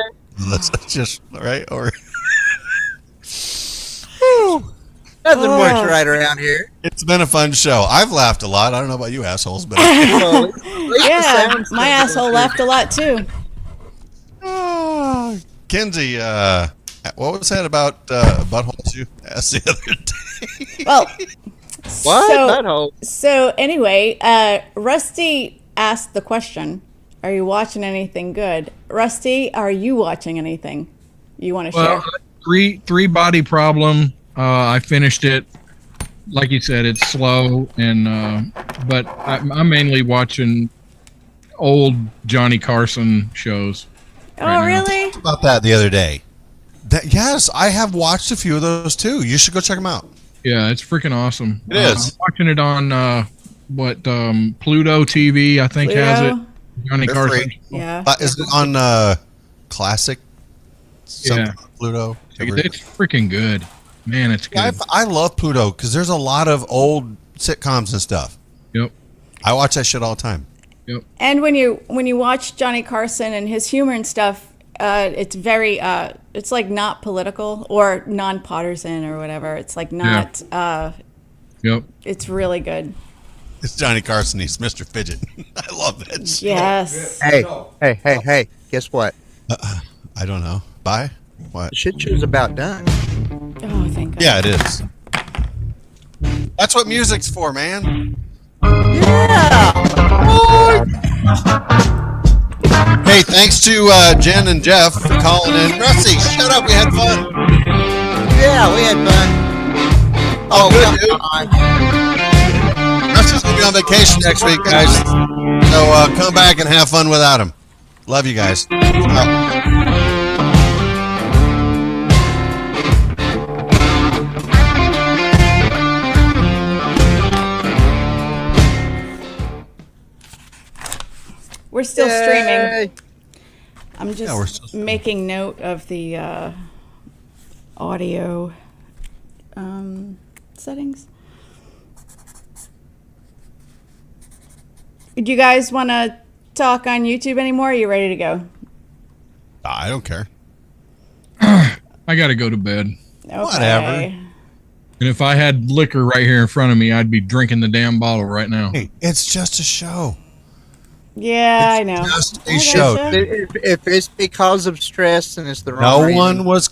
Speaker 1: Let's just right over.
Speaker 4: Nothing works right around here.
Speaker 1: It's been a fun show. I've laughed a lot. I don't know about you assholes, but
Speaker 2: Yeah, my asshole laughed a lot too.
Speaker 1: Kinsey, what was that about buttholes you asked the other day?
Speaker 2: Well,
Speaker 4: What? Butthole?
Speaker 2: So anyway, Rusty asked the question, "Are you watching anything good?" Rusty, are you watching anything you want to share?
Speaker 3: Well, three body problem. I finished it like you said, it's slow, and but I'm mainly watching old Johnny Carson shows.
Speaker 2: Oh,
Speaker 3: right now.
Speaker 2: really?
Speaker 1: About that the other day. Yes, I have watched a few of those too. You should go check them out.
Speaker 3: Yeah, it's freaking awesome.
Speaker 1: It is.
Speaker 3: I'm watching it on Pluto TV, I think has it.
Speaker 2: Pluto?
Speaker 3: Johnny
Speaker 1: They're
Speaker 3: Carson.
Speaker 1: free.
Speaker 2: Yeah.
Speaker 1: Is it on Classic?
Speaker 3: Yeah.
Speaker 1: Pluto.
Speaker 3: It's freaking good. Man, it's good.
Speaker 1: I love Pluto because there's a lot of old sitcoms and stuff.
Speaker 3: Yep.
Speaker 1: I watch that shit all the time.
Speaker 3: Yep.
Speaker 2: And when you watch Johnny Carson and his humor and stuff, it's very it's like not political or non-partisan or whatever. It's like not.
Speaker 3: Yep.
Speaker 2: It's really good.
Speaker 1: It's Johnny Carson. He's Mr. Fidget. I love that shit.
Speaker 2: Yes.
Speaker 4: Hey! Guess what?
Speaker 1: I don't know. Bye. What?
Speaker 4: The shit show's about done.
Speaker 2: Oh, thank God.
Speaker 1: Yeah, it is. That's what music's for, man. Hey, thanks to Jen and Jeff for calling in. Rusty, shut up. We had fun.
Speaker 4: Yeah, we had fun.
Speaker 1: Oh, good, dude. Rusty's going to be on vacation next week, guys. So come back and have fun without him. Love you guys.
Speaker 2: We're still
Speaker 4: Yay.
Speaker 2: streaming. I'm just
Speaker 1: we're still streaming.
Speaker 2: making note of the audio settings. Do you guys want to talk on YouTube anymore? Or are you ready to go?
Speaker 1: I don't care.
Speaker 3: I got to go to bed.
Speaker 2: Okay.
Speaker 1: Whatever.
Speaker 3: And if I had liquor right here in front of me, I'd be drinking the damn bottle right now.
Speaker 1: Hey, it's just a show.
Speaker 2: Yeah, I know.
Speaker 1: Just a
Speaker 2: I
Speaker 1: show.
Speaker 2: gotcha.
Speaker 4: If it's because of stress and it's the wrong
Speaker 1: No
Speaker 4: reason.
Speaker 1: one was